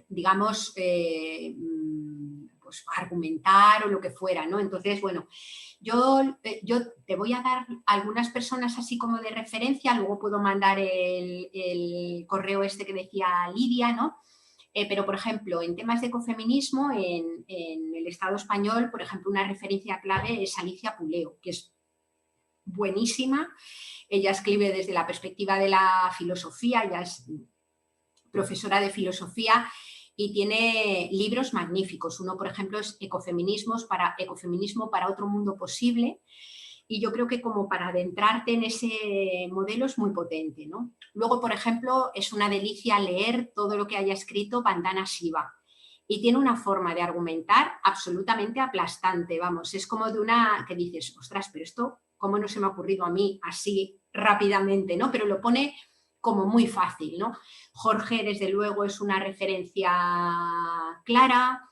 digamos, pues argumentar o lo que fuera, ¿no? Entonces, bueno, yo te voy a dar algunas personas así como de referencia, luego puedo mandar el correo este que decía Lidia, ¿no? Pero, por ejemplo, en temas de ecofeminismo, en el Estado español, por ejemplo, una referencia clave es Alicia Puleo, que es buenísima. Ella escribe desde la perspectiva de la filosofía, ella es profesora de filosofía y tiene libros magníficos. Uno, por ejemplo, es Ecofeminismo para otro mundo posible. Y yo creo que como para adentrarte en ese modelo es muy potente, ¿no? Luego, por ejemplo, es una delicia leer todo lo que haya escrito Vandana Shiva. Y tiene una forma de argumentar absolutamente aplastante, vamos. Es como de una que dices, ostras, pero esto, ¿cómo no se me ha ocurrido a mí así rápidamente, ¿no? Pero lo pone como muy fácil, ¿no? Jorge, desde luego, es una referencia clara.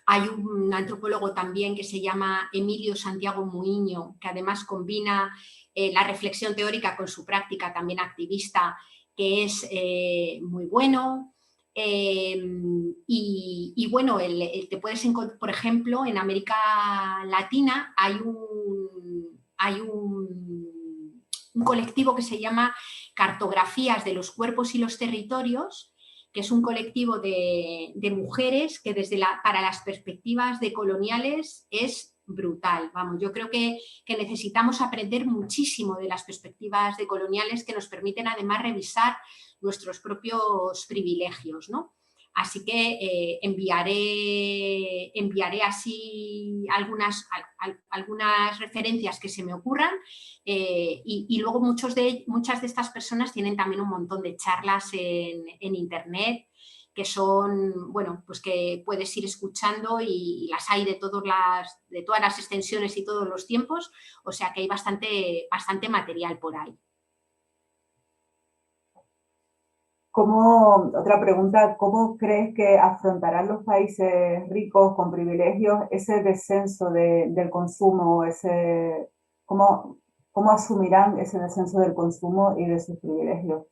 Hay un antropólogo también que se llama Emilio Santiago Muiño, que además combina la reflexión teórica con su práctica también activista, que es muy bueno. Y bueno, te puedes encontrar, por ejemplo, en América Latina hay un colectivo que se llama Cartografías de los Cuerpos y los Territorios, que es un colectivo de mujeres que para las perspectivas decoloniales es brutal. Vamos, yo creo que necesitamos aprender muchísimo de las perspectivas decoloniales que nos permiten además revisar nuestros propios privilegios, ¿no? Así que enviaré así algunas referencias que se me ocurran y luego muchas de estas personas tienen también un montón de charlas en internet que son, bueno, pues que puedes ir escuchando y las hay de todas las extensiones y todos los tiempos, o sea que hay bastante material por ahí. Otra pregunta, ¿cómo crees que afrontarán los países ricos con privilegios ese descenso del consumo? ¿Cómo asumirán ese descenso del consumo y de sus privilegios?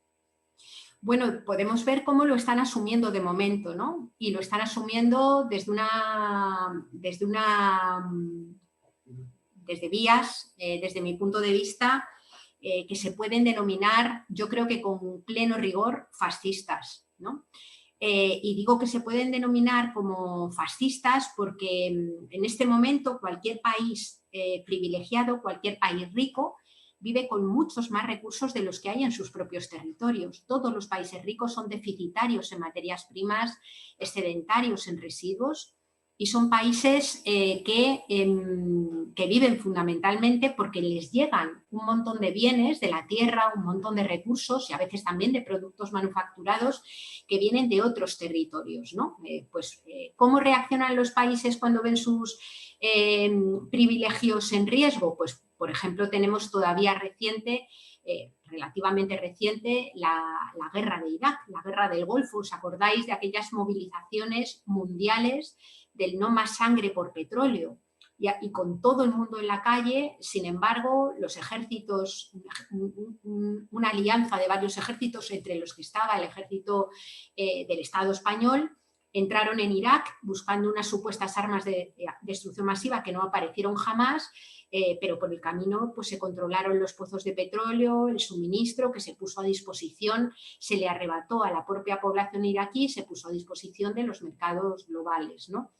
Bueno, podemos ver cómo lo están asumiendo de momento, ¿no? Y lo están asumiendo desde vías, desde mi punto de vista, que se pueden denominar, yo creo que con pleno rigor, fascistas, ¿no? y digo que se pueden denominar como fascistas porque en este momento cualquier país privilegiado, cualquier país rico, vive con muchos más recursos de los que hay en sus propios territorios. Todos los países ricos son deficitarios en materias primas, excedentarios en residuos, y son países que viven fundamentalmente porque les llegan un montón de bienes de la tierra, un montón de recursos y a veces también de productos manufacturados que vienen de otros territorios, ¿no? ¿Cómo reaccionan los países cuando ven sus privilegios en riesgo? Pues, por ejemplo, tenemos todavía relativamente reciente, la guerra de Irak, la guerra del Golfo. ¿Os acordáis de aquellas movilizaciones mundiales del no más sangre por petróleo? Y con todo el mundo en la calle, sin embargo, los ejércitos, una alianza de varios ejércitos, entre los que estaba el ejército del Estado español, entraron en Irak buscando unas supuestas armas de destrucción masiva que no aparecieron jamás, pero por el camino pues, se controlaron los pozos de petróleo, el suministro que se puso a disposición, se le arrebató a la propia población iraquí, se puso a disposición de los mercados globales, ¿no?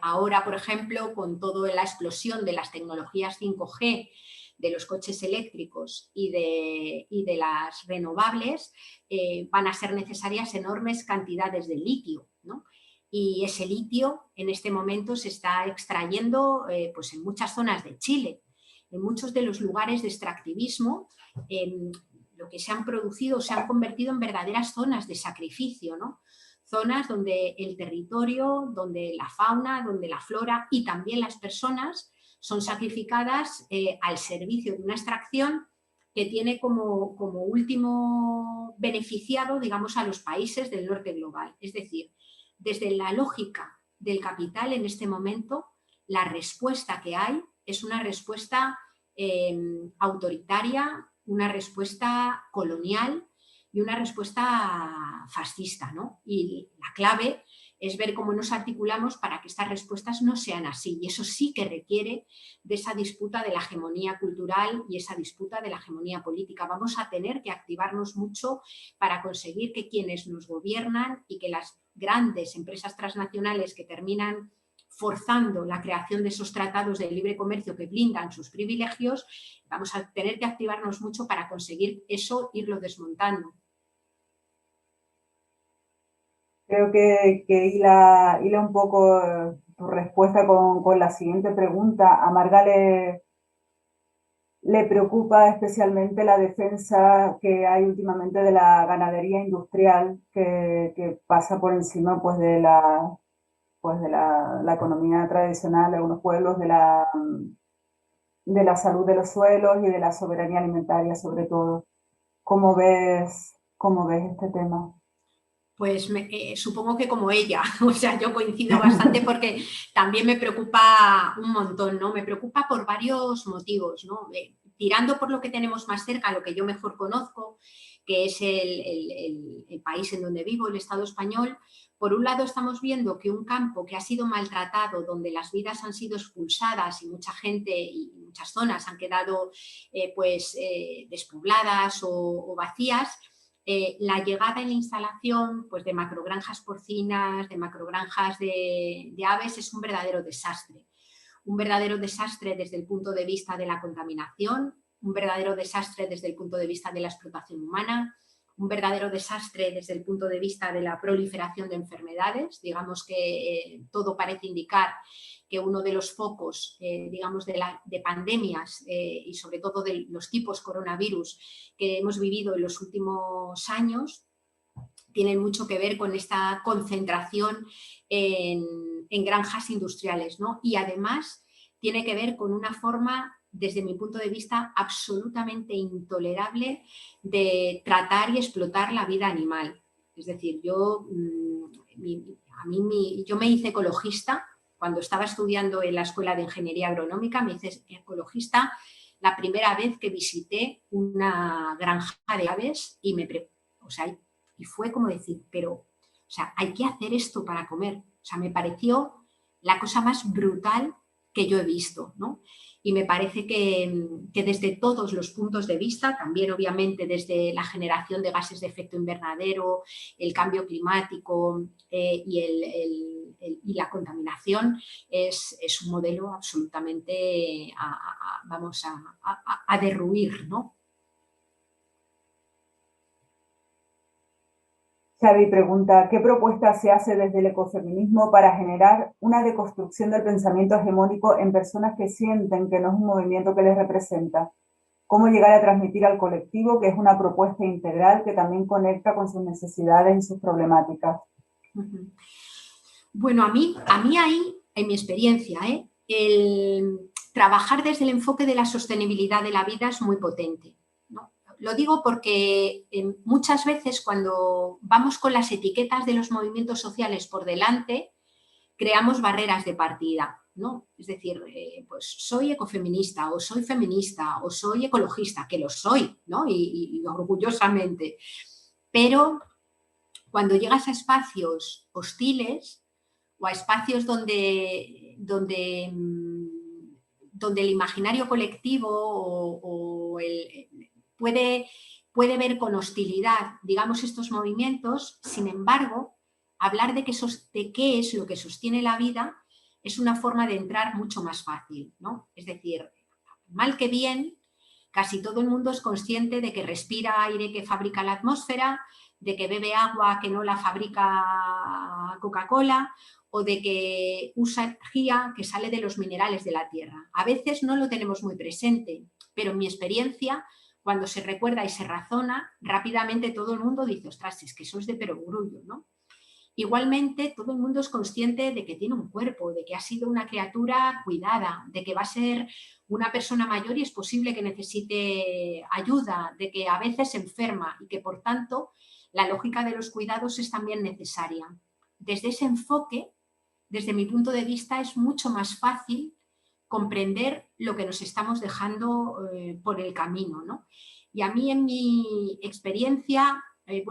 Ahora, por ejemplo, con toda la explosión de las tecnologías 5G, de los coches eléctricos y de las renovables, van a ser necesarias enormes cantidades de litio, ¿no? Y ese litio en este momento se está extrayendo pues en muchas zonas de Chile, en muchos de los lugares de extractivismo. Lo que se han producido se han convertido en verdaderas zonas de sacrificio, ¿no? Zonas donde el territorio, donde la fauna, donde la flora y también las personas son sacrificadas al servicio de una extracción que tiene como último beneficiado, digamos, a los países del norte global. Es decir, desde la lógica del capital en este momento, la respuesta que hay es una respuesta autoritaria, una respuesta colonial y una respuesta fascista, ¿no? Y la clave es ver cómo nos articulamos para que estas respuestas no sean así. Y eso sí que requiere de esa disputa de la hegemonía cultural y esa disputa de la hegemonía política. Vamos a tener que activarnos mucho para conseguir que quienes nos gobiernan y que las grandes empresas transnacionales que terminan forzando la creación de esos tratados de libre comercio que blindan sus privilegios, vamos a tener que activarnos mucho para conseguir eso, irlo desmontando. Creo que hila un poco tu respuesta con la siguiente pregunta. A Marga le preocupa especialmente la defensa que hay últimamente de la ganadería industrial que pasa por encima pues, de la economía tradicional de algunos pueblos, de la salud de los suelos y de la soberanía alimentaria sobre todo. ¿Cómo ves este tema? Pues supongo que como ella, o sea, yo coincido bastante porque también me preocupa un montón, ¿no? Me preocupa por varios motivos, ¿no? Tirando por lo que tenemos más cerca, lo que yo mejor conozco, que es el país en donde vivo, el Estado español. Por un lado estamos viendo que un campo que ha sido maltratado, donde las vidas han sido expulsadas y mucha gente y muchas zonas han quedado despobladas o vacías, la llegada y la instalación pues, de macrogranjas porcinas, de macrogranjas de aves es un verdadero desastre. Un verdadero desastre desde el punto de vista de la contaminación, un verdadero desastre desde el punto de vista de la explotación humana, un verdadero desastre desde el punto de vista de la proliferación de enfermedades. Digamos que todo parece indicar que uno de los focos, digamos, de pandemias y sobre todo de los tipos coronavirus que hemos vivido en los últimos años tienen mucho que ver con esta concentración en granjas industriales, ¿no? Y además tiene que ver con una forma, desde mi punto de vista, absolutamente intolerable de tratar y explotar la vida animal. Es decir, yo me hice ecologista cuando estaba estudiando en la Escuela de Ingeniería Agronómica, me hice ecologista la primera vez que visité una granja de aves y y fue como decir, pero hay que hacer esto para comer. Me pareció la cosa más brutal que yo he visto, ¿no? y me parece que desde todos los puntos de vista, también obviamente desde la generación de gases de efecto invernadero, el cambio climático y la contaminación, es un modelo absolutamente a derruir, ¿no? Xavi pregunta, ¿qué propuesta se hace desde el ecofeminismo para generar una deconstrucción del pensamiento hegemónico en personas que sienten que no es un movimiento que les representa? ¿Cómo llegar a transmitir al colectivo que es una propuesta integral que también conecta con sus necesidades y sus problemáticas? Bueno, a mí ahí, en mi experiencia, el trabajar desde el enfoque de la sostenibilidad de la vida es muy potente. Lo digo porque muchas veces cuando vamos con las etiquetas de los movimientos sociales por delante, creamos barreras de partida, ¿no? Es decir, pues soy ecofeminista o soy feminista o soy ecologista, que lo soy, ¿no? Y orgullosamente. Pero cuando llegas a espacios hostiles o a espacios donde el imaginario colectivo puede ver con hostilidad, digamos, estos movimientos, sin embargo, hablar de qué es lo que sostiene la vida es una forma de entrar mucho más fácil, ¿no? Es decir, mal que bien, casi todo el mundo es consciente de que respira aire que fabrica la atmósfera, de que bebe agua que no la fabrica Coca-Cola o de que usa energía que sale de los minerales de la tierra. A veces no lo tenemos muy presente, pero en mi experiencia, cuando se recuerda y se razona, rápidamente todo el mundo dice, ostras, es que eso es de perogrullo, ¿no? Igualmente, todo el mundo es consciente de que tiene un cuerpo, de que ha sido una criatura cuidada, de que va a ser una persona mayor y es posible que necesite ayuda, de que a veces se enferma y que, por tanto, la lógica de los cuidados es también necesaria. Desde ese enfoque, desde mi punto de vista, es mucho más fácil comprender lo que nos estamos dejando por el camino, ¿no? Y a mí, en mi experiencia, yo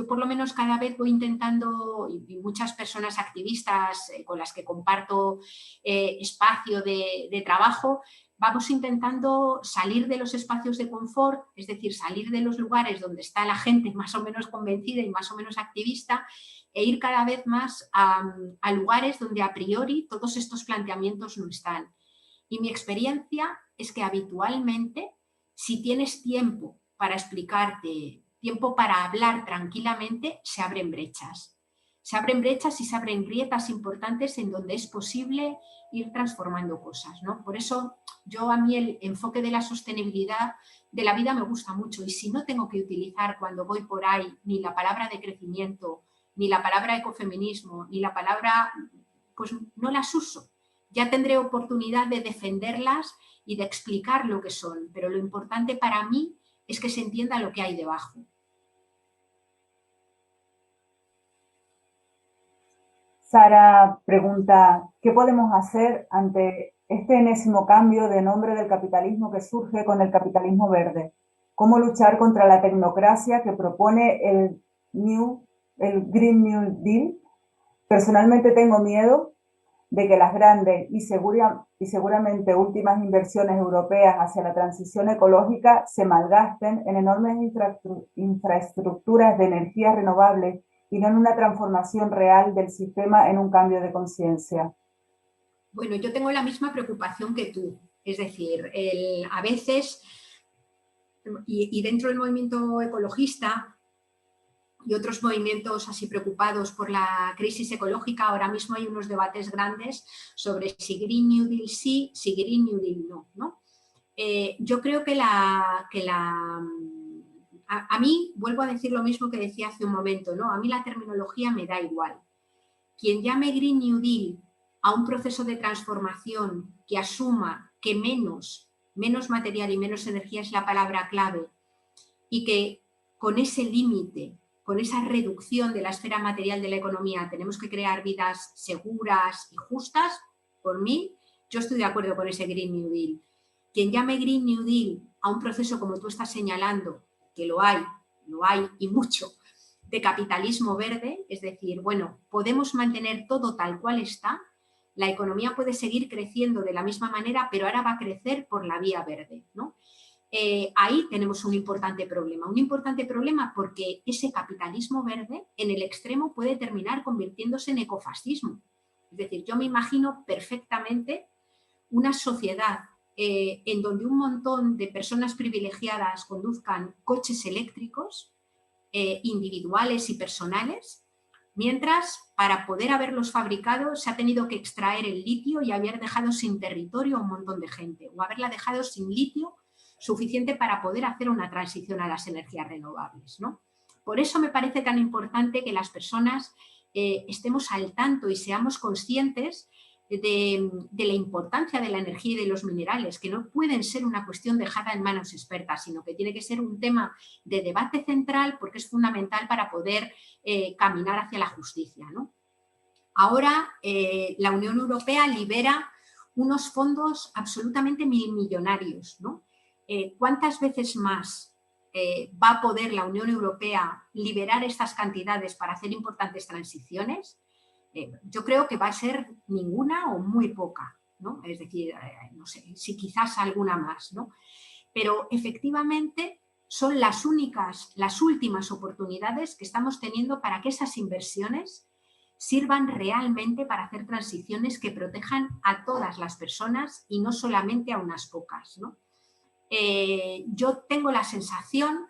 por lo menos cada vez voy intentando, y muchas personas activistas con las que comparto espacio de trabajo, vamos intentando salir de los espacios de confort, es decir, salir de los lugares donde está la gente más o menos convencida y más o menos activista, e ir cada vez más a lugares donde a priori todos estos planteamientos no están. Y mi experiencia es que habitualmente, si tienes tiempo para explicarte, tiempo para hablar tranquilamente, se abren brechas. Se abren brechas y se abren grietas importantes en donde es posible ir transformando cosas, ¿no? Por eso a mí el enfoque de la sostenibilidad de la vida me gusta mucho, y si no tengo que utilizar cuando voy por ahí ni la palabra de crecimiento, ni la palabra ecofeminismo, ni la palabra, pues no las uso. Ya tendré oportunidad de defenderlas y de explicar lo que son, pero lo importante para mí es que se entienda lo que hay debajo. Sara pregunta, ¿qué podemos hacer ante este enésimo cambio de nombre del capitalismo que surge con el capitalismo verde? ¿Cómo luchar contra la tecnocracia que propone el Green New Deal? Personalmente tengo miedo de que las grandes y seguramente últimas inversiones europeas hacia la transición ecológica se malgasten en enormes infraestructuras de energías renovables y no en una transformación real del sistema, en un cambio de conciencia. Bueno, yo tengo la misma preocupación que tú. Es decir, a veces, y dentro del movimiento ecologista y otros movimientos así preocupados por la crisis ecológica, ahora mismo hay unos debates grandes sobre si Green New Deal sí, si Green New Deal no, ¿no? Yo creo que a mí, vuelvo a decir lo mismo que decía hace un momento, ¿no? A mí la terminología me da igual. Quien llame Green New Deal a un proceso de transformación que asuma que menos material y menos energía es la palabra clave, y que con ese límite, con esa reducción de la esfera material de la economía, tenemos que crear vidas seguras y justas, por mí, yo estoy de acuerdo con ese Green New Deal. Quien llame Green New Deal a un proceso como tú estás señalando, que lo hay y mucho, de capitalismo verde, es decir, bueno, podemos mantener todo tal cual está, la economía puede seguir creciendo de la misma manera, pero ahora va a crecer por la vía verde, ¿no? Ahí tenemos un importante problema porque ese capitalismo verde en el extremo puede terminar convirtiéndose en ecofascismo. Es decir, yo me imagino perfectamente una sociedad en donde un montón de personas privilegiadas conduzcan coches eléctricos individuales y personales, mientras para poder haberlos fabricado se ha tenido que extraer el litio y haber dejado sin territorio a un montón de gente, o haberla dejado sin litio suficiente para poder hacer una transición a las energías renovables, ¿no? Por eso me parece tan importante que las personas estemos al tanto y seamos conscientes de la importancia de la energía y de los minerales, que no pueden ser una cuestión dejada en manos expertas, sino que tiene que ser un tema de debate central porque es fundamental para poder caminar hacia la justicia, ¿no? Ahora la Unión Europea libera unos fondos absolutamente millonarios, ¿no? ¿Cuántas veces más va a poder la Unión Europea liberar estas cantidades para hacer importantes transiciones? Yo creo que va a ser ninguna o muy poca, ¿no? Es decir, no sé, si quizás alguna más, ¿no? Pero efectivamente son las últimas oportunidades que estamos teniendo para que esas inversiones sirvan realmente para hacer transiciones que protejan a todas las personas y no solamente a unas pocas, ¿no? Yo tengo la sensación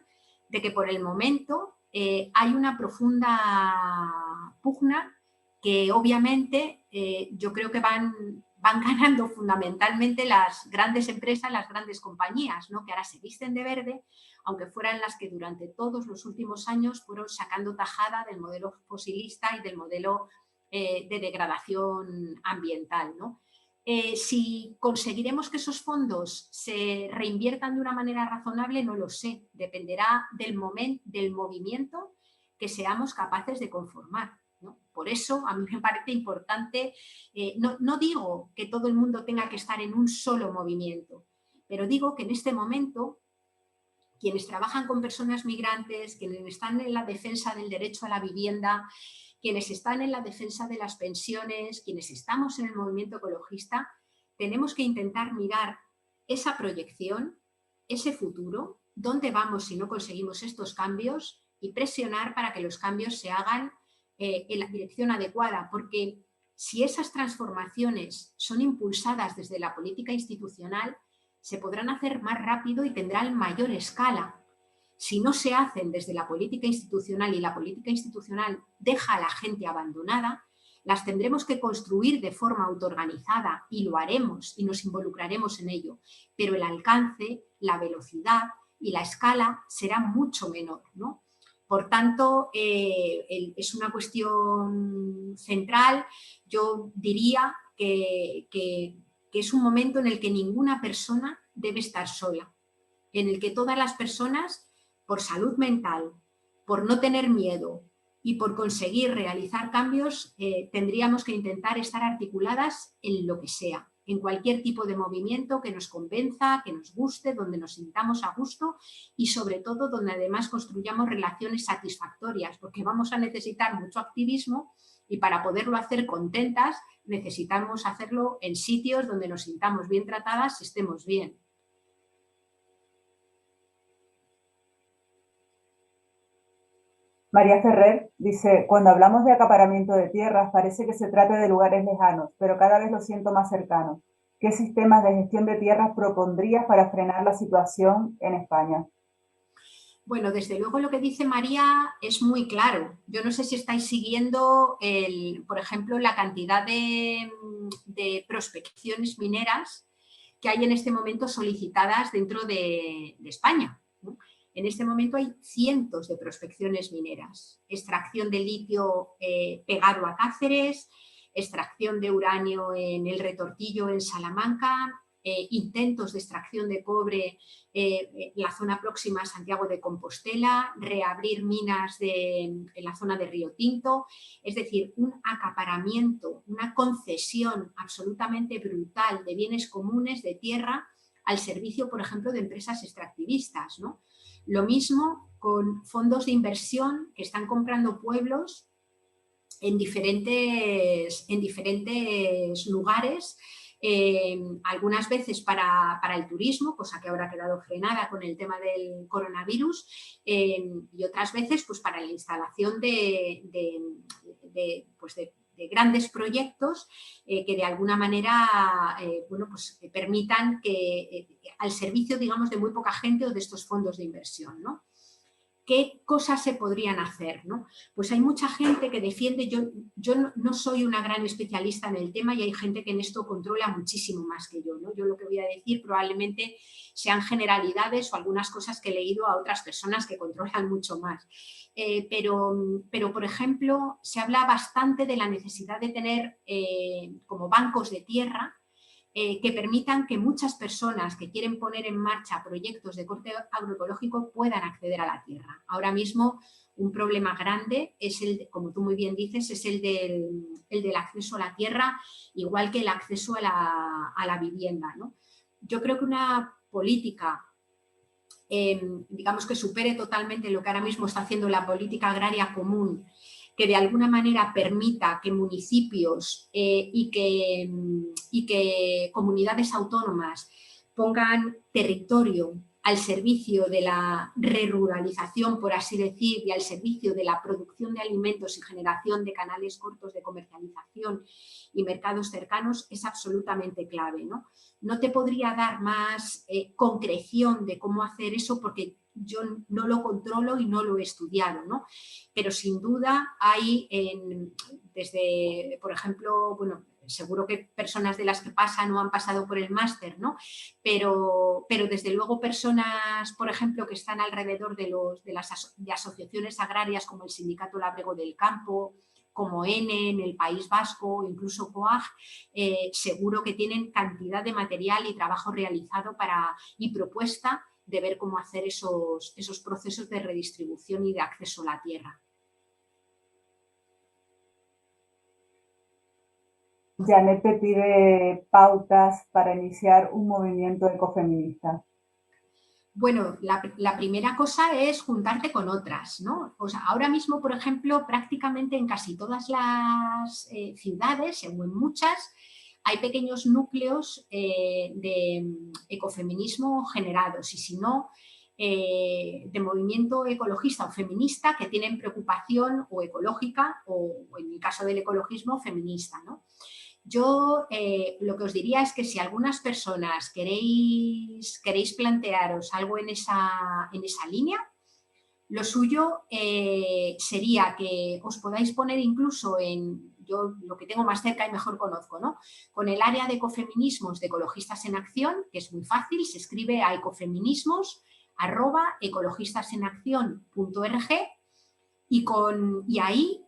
de que por el momento hay una profunda pugna que obviamente yo creo que van ganando fundamentalmente las grandes empresas, las grandes compañías, ¿no? Que ahora se visten de verde, aunque fueran las que durante todos los últimos años fueron sacando tajada del modelo fosilista y del modelo de degradación ambiental, ¿no? Si conseguiremos que esos fondos se reinviertan de una manera razonable, no lo sé. Dependerá del movimiento que seamos capaces de conformar, ¿no? Por eso a mí me parece importante, no digo que todo el mundo tenga que estar en un solo movimiento, pero digo que en este momento quienes trabajan con personas migrantes, quienes están en la defensa del derecho a la vivienda, quienes están en la defensa de las pensiones, quienes estamos en el movimiento ecologista, tenemos que intentar mirar esa proyección, ese futuro, dónde vamos si no conseguimos estos cambios y presionar para que los cambios se hagan en la dirección adecuada, porque si esas transformaciones son impulsadas desde la política institucional, se podrán hacer más rápido y tendrán mayor escala. Si no se hacen desde la política institucional y la política institucional deja a la gente abandonada, las tendremos que construir de forma autoorganizada y lo haremos y nos involucraremos en ello, pero el alcance, la velocidad y la escala será mucho menor, ¿no? Por tanto, es una cuestión central. Yo diría que es un momento en el que ninguna persona debe estar sola, en el que todas las personas, por salud mental, por no tener miedo y por conseguir realizar cambios, tendríamos que intentar estar articuladas en lo que sea, en cualquier tipo de movimiento que nos convenza, que nos guste, donde nos sintamos a gusto y sobre todo donde además construyamos relaciones satisfactorias, porque vamos a necesitar mucho activismo y para poderlo hacer contentas necesitamos hacerlo en sitios donde nos sintamos bien tratadas y estemos bien. María Ferrer dice, cuando hablamos de acaparamiento de tierras parece que se trata de lugares lejanos, pero cada vez lo siento más cercano. ¿Qué sistemas de gestión de tierras propondrías para frenar la situación en España? Bueno, desde luego lo que dice María es muy claro. Yo no sé si estáis siguiendo, por ejemplo, la cantidad de prospecciones mineras que hay en este momento solicitadas dentro de España, ¿no? En este momento hay cientos de prospecciones mineras. Extracción de litio pegado a Cáceres, extracción de uranio en el Retortillo en Salamanca, intentos de extracción de cobre en la zona próxima a Santiago de Compostela, reabrir minas en la zona de Río Tinto. Es decir, un acaparamiento, una concesión absolutamente brutal de bienes comunes de tierra al servicio, por ejemplo, de empresas extractivistas, ¿no? Lo mismo con fondos de inversión que están comprando pueblos en diferentes lugares, algunas veces para el turismo, cosa que ahora ha quedado frenada con el tema del coronavirus, y otras veces pues, para la instalación de grandes proyectos que de alguna manera bueno, pues, permitan que al servicio, digamos, de muy poca gente o de estos fondos de inversión, ¿no? ¿Qué cosas se podrían hacer, ¿no? Pues hay mucha gente que defiende, yo no soy una gran especialista en el tema y hay gente que en esto controla muchísimo más que yo, ¿no? Yo lo que voy a decir probablemente sean generalidades o algunas cosas que he leído a otras personas que controlan mucho más. Pero, por ejemplo, se habla bastante de la necesidad de tener como bancos de tierra que permitan que muchas personas que quieren poner en marcha proyectos de corte agroecológico puedan acceder a la tierra. Ahora mismo un problema grande es el, como tú muy bien dices, es el del acceso a la tierra, igual que el acceso a la vivienda, ¿no? Yo creo que una política digamos que supere totalmente lo que ahora mismo está haciendo la política agraria común, que de alguna manera permita que municipios y que comunidades autónomas pongan territorio al servicio de la reruralización, por así decir, y al servicio de la producción de alimentos y generación de canales cortos de comercialización y mercados cercanos, es absolutamente clave, ¿no? No te podría dar más concreción de cómo hacer eso porque yo no lo controlo y no lo he estudiado, ¿no? Pero sin duda hay desde, por ejemplo, bueno, seguro que personas de las que pasan o han pasado por el máster, ¿no? Pero desde luego personas, por ejemplo, que están alrededor de asociaciones agrarias como el Sindicato Labrego del Campo, como ENE en el País Vasco, incluso COAG, seguro que tienen cantidad de material y trabajo realizado y propuesta de ver cómo hacer esos procesos de redistribución y de acceso a la tierra. Janet te pide pautas para iniciar un movimiento ecofeminista. Bueno, la primera cosa es juntarte con otras, ¿no? O sea, ahora mismo, por ejemplo, prácticamente en casi todas las ciudades, o en muchas, hay pequeños núcleos de ecofeminismo generados y si no, de movimiento ecologista o feminista que tienen preocupación o ecológica o en el caso del ecologismo, feminista, ¿no? Yo lo que os diría es que si algunas personas queréis plantearos algo en esa línea, lo suyo sería que os podáis poner incluso yo lo que tengo más cerca y mejor conozco, ¿no? Con el área de ecofeminismos de Ecologistas en Acción, que es muy fácil, se escribe a ecofeminismos@ecologistasenaccion.org y ahí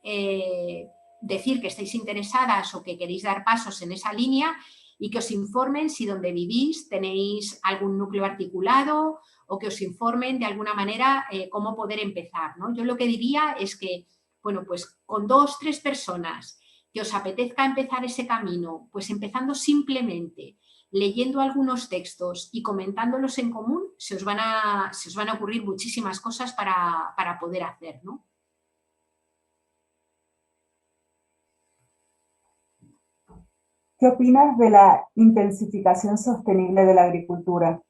decir que estáis interesadas o que queréis dar pasos en esa línea y que os informen si donde vivís tenéis algún núcleo articulado o que os informen de alguna manera cómo poder empezar, ¿no? Yo lo que diría es que, bueno, pues con 2 o 3 personas que os apetezca empezar ese camino, pues empezando simplemente leyendo algunos textos y comentándolos en común, se os van a ocurrir muchísimas cosas para poder hacer, ¿no? ¿Qué opinas de la intensificación sostenible de la agricultura?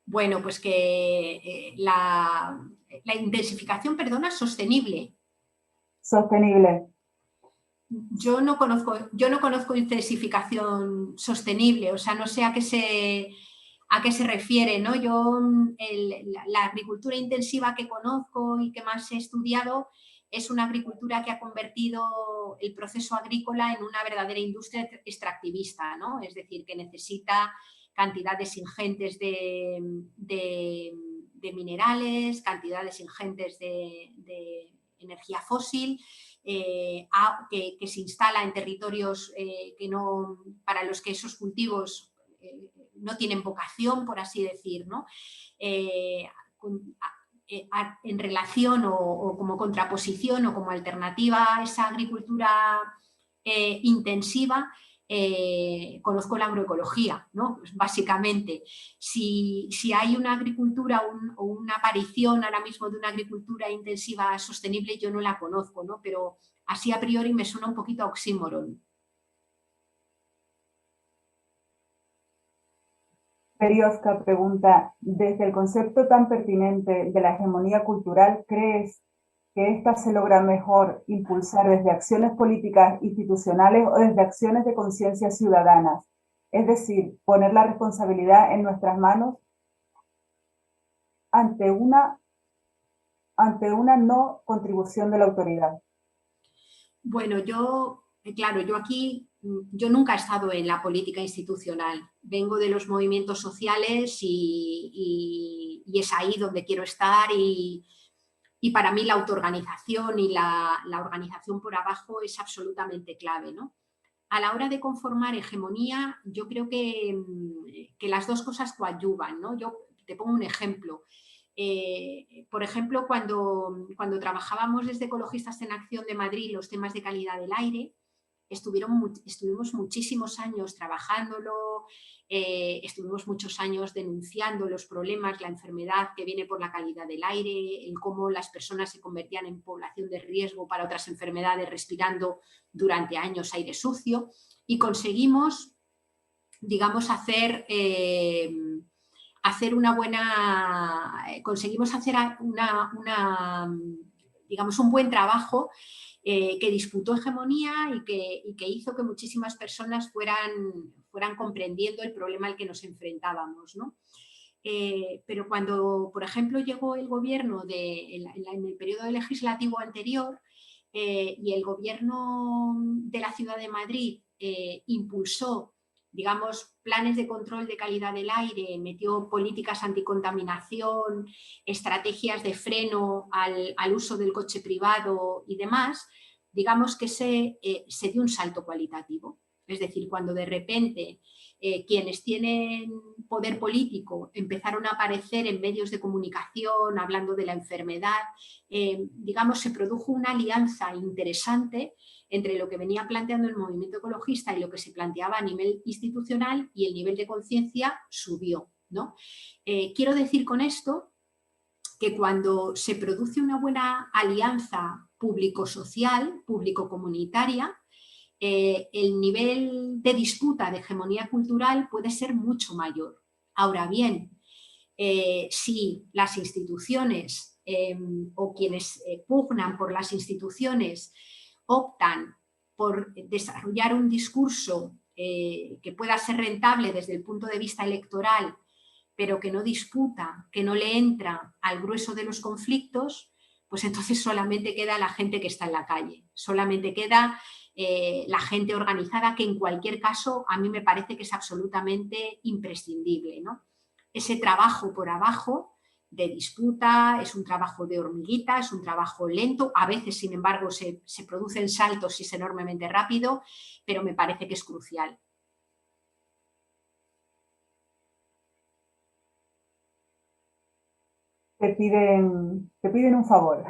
Bueno, pues que la intensificación, perdona, sostenible. Sostenible. Yo no conozco intensificación sostenible, o sea, no sé a qué se refiere, ¿no? Yo la agricultura intensiva que conozco y que más he estudiado es una agricultura que ha convertido el proceso agrícola en una verdadera industria extractivista, ¿no? Es decir, que necesita cantidades ingentes de minerales, cantidades ingentes de energía fósil, que se instala en territorios para los que esos cultivos no tienen vocación, por así decir, ¿no? En relación o como contraposición o como alternativa a esa agricultura intensiva, conozco la agroecología, ¿no? Pues básicamente, si hay una agricultura o una aparición ahora mismo de una agricultura intensiva sostenible, yo no la conozco, ¿no? Pero así a priori me suena un poquito a oxímoron. Oscar pregunta, desde el concepto tan pertinente de la hegemonía cultural, ¿crees que ésta se logra mejor impulsar desde acciones políticas institucionales o desde acciones de conciencia ciudadanas? Es decir, poner la responsabilidad en nuestras manos ante una no contribución de la autoridad. Bueno, claro, yo nunca he estado en la política institucional. Vengo de los movimientos sociales y es ahí donde quiero estar y para mí la autoorganización y la organización por abajo es absolutamente clave, ¿no? A la hora de conformar hegemonía, yo creo que las dos cosas coadyuvan, ¿no? Yo te pongo un ejemplo. Por ejemplo, cuando trabajábamos desde Ecologistas en Acción de Madrid los temas de calidad del aire, estuvimos muchísimos años trabajándolo, estuvimos muchos años denunciando los problemas, la enfermedad que viene por la calidad del aire, en cómo las personas se convertían en población de riesgo para otras enfermedades respirando durante años aire sucio, y conseguimos, digamos, conseguimos hacer digamos, un buen trabajo que disputó hegemonía y que hizo que muchísimas personas fueran comprendiendo el problema al que nos enfrentábamos, ¿no? Pero cuando, por ejemplo, llegó el gobierno en el periodo legislativo anterior y el gobierno de la Ciudad de Madrid impulsó, digamos, planes de control de calidad del aire, metió políticas anticontaminación, estrategias de freno al uso del coche privado y demás, digamos que se dio un salto cualitativo. Es decir, cuando de repente quienes tienen poder político empezaron a aparecer en medios de comunicación hablando de la enfermedad, digamos, se produjo una alianza interesante entre lo que venía planteando el movimiento ecologista y lo que se planteaba a nivel institucional, y el nivel de conciencia subió, ¿no? Quiero decir con esto que cuando se produce una buena alianza público-social, público-comunitaria, el nivel de disputa de hegemonía cultural puede ser mucho mayor. Ahora bien, si las instituciones o quienes pugnan por las instituciones optan por desarrollar un discurso que pueda ser rentable desde el punto de vista electoral, pero que no disputa, que no le entra al grueso de los conflictos, pues entonces solamente queda la gente que está en la calle, solamente queda la gente organizada, que en cualquier caso a mí me parece que es absolutamente imprescindible, ¿no? Ese trabajo por abajo de disputa es un trabajo de hormiguita, es un trabajo lento, a veces, sin embargo, se producen saltos y es enormemente rápido, pero me parece que es crucial. Te piden un favor.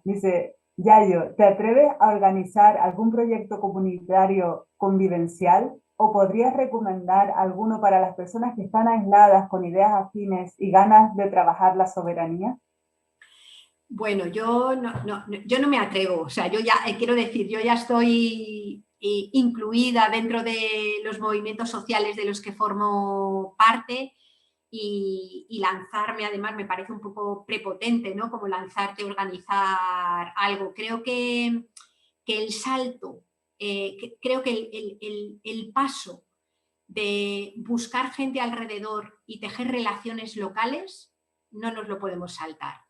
Dice, Yayo, ¿te atreves a organizar algún proyecto comunitario convivencial o podrías recomendar alguno para las personas que están aisladas con ideas afines y ganas de trabajar la soberanía? Bueno, yo no me atrevo, o sea, yo ya, quiero decir, yo ya estoy incluida dentro de los movimientos sociales de los que formo parte, y lanzarme, además, me parece un poco prepotente, ¿no? Como lanzarte a organizar algo. Creo que el salto, creo que el paso de buscar gente alrededor y tejer relaciones locales no nos lo podemos saltar.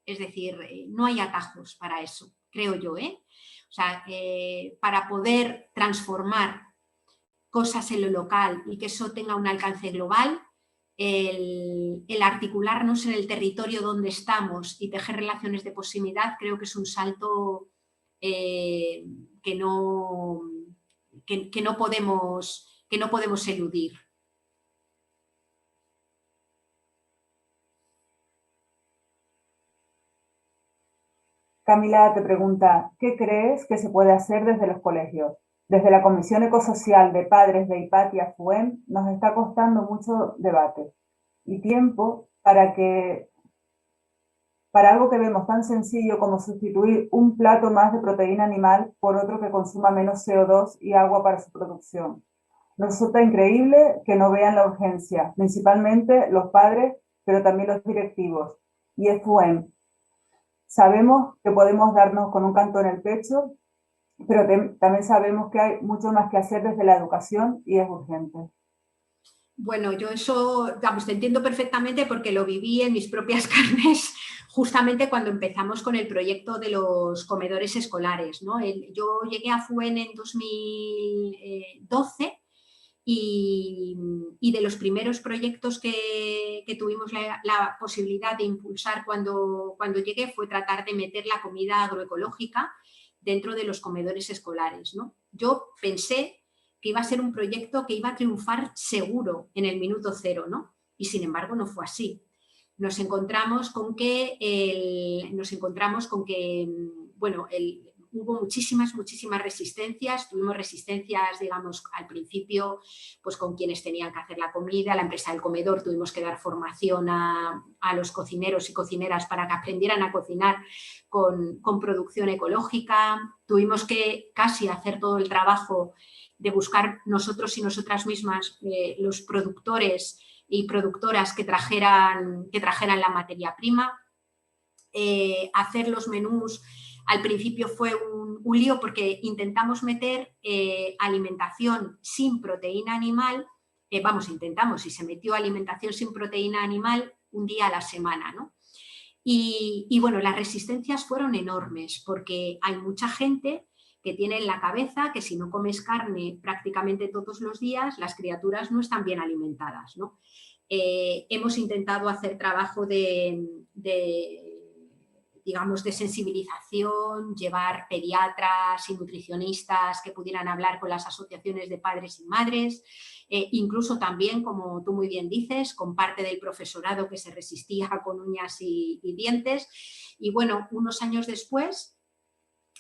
Es decir, no hay atajos para eso, creo yo, ¿eh? O sea, para poder transformar cosas en lo local y que eso tenga un alcance global, el articularnos en el territorio donde estamos y tejer relaciones de proximidad, creo que es un salto que no podemos eludir. Camila te pregunta, ¿qué crees que se puede hacer desde los colegios? Desde la Comisión Ecosocial de Padres de Hipatia FUEM nos está costando mucho debate y tiempo para algo que vemos tan sencillo como sustituir un plato más de proteína animal por otro que consuma menos CO2 y agua para su producción. Nos resulta increíble que no vean la urgencia, principalmente los padres, pero también los directivos. Y es FUEM. Sabemos que podemos darnos con un canto en el pecho, pero también sabemos que hay mucho más que hacer desde la educación y es urgente. Bueno, yo eso, vamos, te entiendo perfectamente porque lo viví en mis propias carnes justamente cuando empezamos con el proyecto de los comedores escolares, ¿no? Yo llegué a FUEN en 2012 y de los primeros proyectos que tuvimos la posibilidad de impulsar cuando llegué fue tratar de meter la comida agroecológica dentro de los comedores escolares, ¿no? Yo pensé que iba a ser un proyecto que iba a triunfar seguro en el minuto cero, ¿no? Y sin embargo no fue así. Nos encontramos con que, bueno, hubo muchísimas resistencias. Tuvimos resistencias, digamos, al principio, pues con quienes tenían que hacer la comida, la empresa del comedor, tuvimos que dar formación a los cocineros y cocineras para que aprendieran a cocinar con producción ecológica. Tuvimos que casi hacer todo el trabajo de buscar nosotros y nosotras mismas los productores y productoras que trajeran la materia prima. Hacer los menús al principio fue un lío porque intentamos meter alimentación sin proteína animal, intentamos y se metió alimentación sin proteína animal un día a la semana, ¿no? Y bueno, las resistencias fueron enormes porque hay mucha gente que tiene en la cabeza que si no comes carne prácticamente todos los días, las criaturas no están bien alimentadas, ¿no? Hemos intentado hacer trabajo digamos, de sensibilización, llevar pediatras y nutricionistas que pudieran hablar con las asociaciones de padres y madres, incluso también, como tú muy bien dices, con parte del profesorado que se resistía con uñas y dientes. Y bueno, unos años después,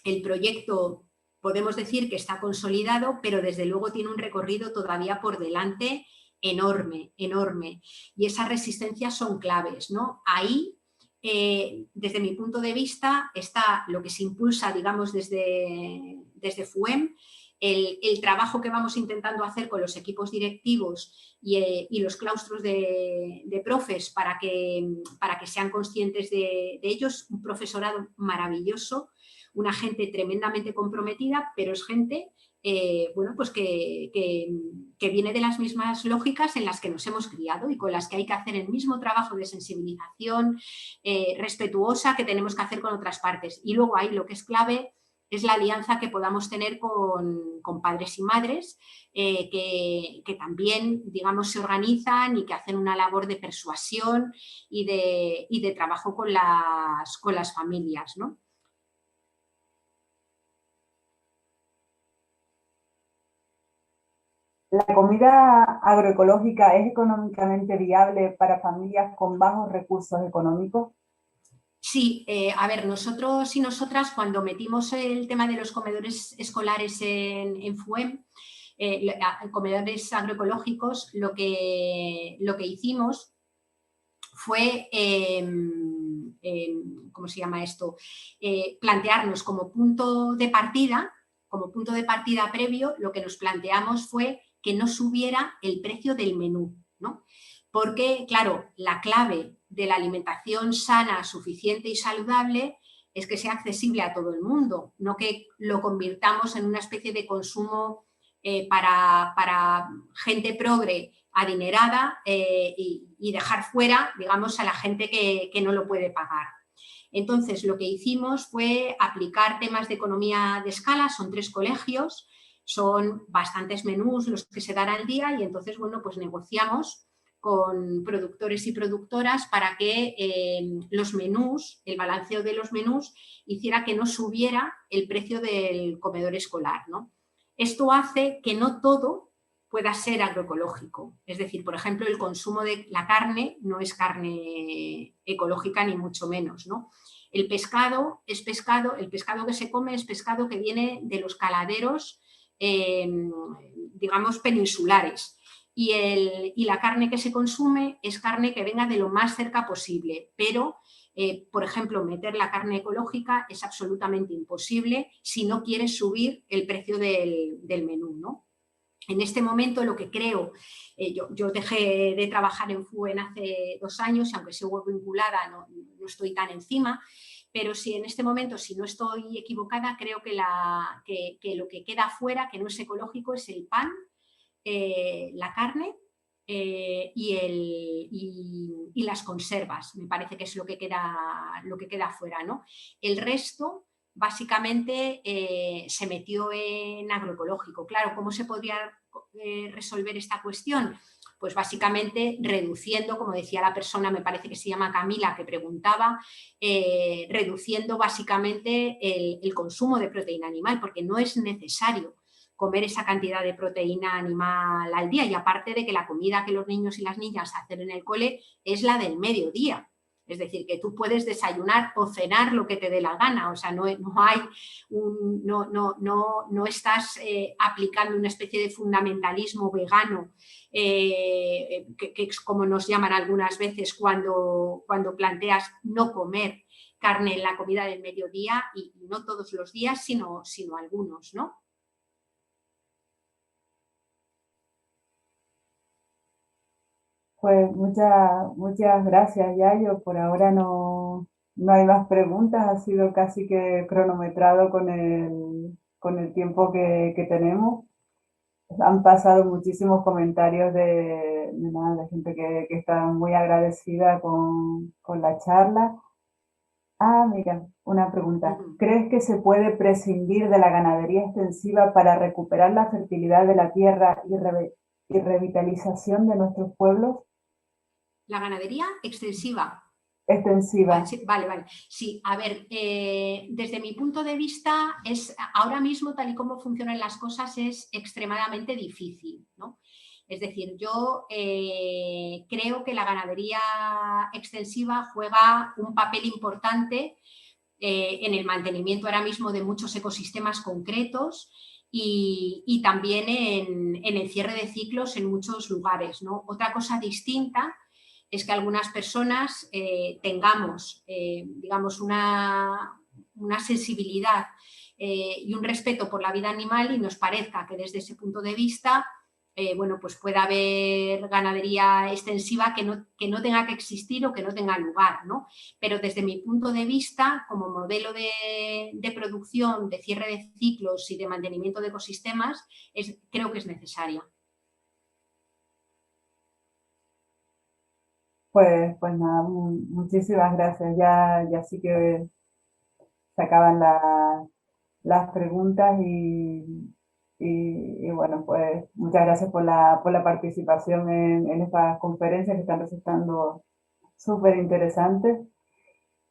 el proyecto podemos decir que está consolidado, pero desde luego tiene un recorrido todavía por delante enorme, enorme. Y esas resistencias son claves, ¿no? Ahí, desde mi punto de vista, está lo que se impulsa, digamos, desde FUEM, el trabajo que vamos intentando hacer con los equipos directivos y los claustros de profes para que sean conscientes de ellos, un profesorado maravilloso, una gente tremendamente comprometida, pero es gente bueno, pues que viene de las mismas lógicas en las que nos hemos criado y con las que hay que hacer el mismo trabajo de sensibilización respetuosa que tenemos que hacer con otras partes. Y luego ahí lo que es clave es la alianza que podamos tener con padres y madres que también, digamos, se organizan y que hacen una labor de persuasión y de trabajo con las familias, ¿no? ¿La comida agroecológica es económicamente viable para familias con bajos recursos económicos? Sí, a ver, nosotros y nosotras cuando metimos el tema de los comedores escolares en FUEM, comedores agroecológicos, lo que hicimos fue, ¿cómo se llama esto? Plantearnos como punto de partida previo, lo que nos planteamos fue que no subiera el precio del menú, ¿no? Porque, claro, la clave de la alimentación sana, suficiente y saludable es que sea accesible a todo el mundo, no que lo convirtamos en una especie de consumo para gente progre adinerada y dejar fuera, digamos, a la gente que no lo puede pagar. Entonces, lo que hicimos fue aplicar temas de economía de escala, son 3 colegios, son bastantes menús los que se dan al día y entonces, bueno, pues negociamos con productores y productoras para que los menús, el balanceo de los menús, hiciera que no subiera el precio del comedor escolar, ¿no? Esto hace que no todo pueda ser agroecológico. Es decir, por ejemplo, el consumo de la carne no es carne ecológica ni mucho menos, ¿no? El pescado es pescado, el pescado que se come es pescado que viene de los caladeros digamos, peninsulares. Y la carne que se consume es carne que venga de lo más cerca posible, pero, por ejemplo, meter la carne ecológica es absolutamente imposible si no quieres subir el precio del menú, ¿no? En este momento lo que creo, yo dejé de trabajar en FUEN hace 2 años y aunque sigo vinculada no estoy tan encima, pero si en este momento, si no estoy equivocada, creo que lo que queda fuera, que no es ecológico, es el pan, la carne y las conservas. Me parece que es lo que queda fuera, ¿no? El resto básicamente se metió en agroecológico. Claro, ¿cómo se podría resolver esta cuestión? Pues básicamente reduciendo, como decía la persona, me parece que se llama Camila, que preguntaba, reduciendo básicamente el consumo de proteína animal, porque no es necesario comer esa cantidad de proteína animal al día, y aparte de que la comida que los niños y las niñas hacen en el cole es la del mediodía. Es decir, que tú puedes desayunar o cenar lo que te dé la gana, o sea, no estás aplicando una especie de fundamentalismo vegano, que es como nos llaman algunas veces cuando planteas no comer carne en la comida del mediodía, y no todos los días, sino algunos, ¿no? Pues muchas gracias, Yayo. Por ahora no hay más preguntas. Ha sido casi que cronometrado con el tiempo que tenemos. Han pasado muchísimos comentarios de gente que está muy agradecida con la charla. Ah, mira, una pregunta. ¿Crees que se puede prescindir de la ganadería extensiva para recuperar la fertilidad de la tierra y revitalización de nuestros pueblos? La ganadería extensiva. Extensiva. Vale. Sí, a ver, desde mi punto de vista, ahora mismo, tal y como funcionan las cosas, es extremadamente difícil, ¿no? Es decir, yo creo que la ganadería extensiva juega un papel importante en el mantenimiento ahora mismo de muchos ecosistemas concretos y también en el cierre de ciclos en muchos lugares, ¿no? Otra cosa distinta es que algunas personas tengamos, digamos, una sensibilidad y un respeto por la vida animal y nos parezca que desde ese punto de vista, bueno, pues pueda haber ganadería extensiva que no tenga que existir o que no tenga lugar, ¿no? Pero desde mi punto de vista, como modelo de producción, de cierre de ciclos y de mantenimiento de ecosistemas, creo que es necesaria. Pues nada, muchísimas gracias. Ya sí que se acaban las preguntas y bueno, pues muchas gracias por la participación en estas conferencias que están resultando súper interesantes.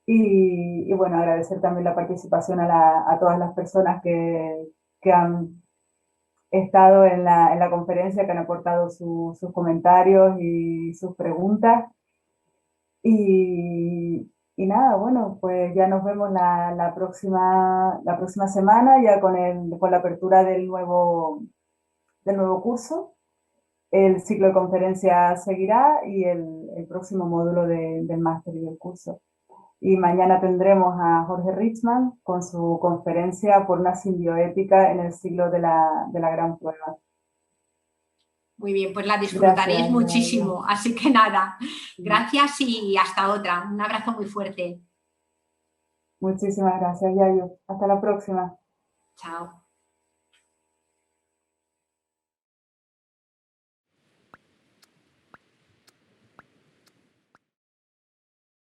Y bueno, agradecer también la participación a todas las personas que han estado en la conferencia, que han aportado sus comentarios y sus preguntas. Y nada, bueno, pues ya nos vemos la próxima semana, ya con la apertura del nuevo curso. El ciclo de conferencias seguirá y el próximo módulo del máster y del curso. Y mañana tendremos a Jorge Richman con su conferencia por una simbioética en el siglo de la gran prueba. Muy bien, pues la disfrutaréis muchísimo. Así que nada, gracias y hasta otra. Un abrazo muy fuerte. Muchísimas gracias, Yayo. Hasta la próxima. Chao.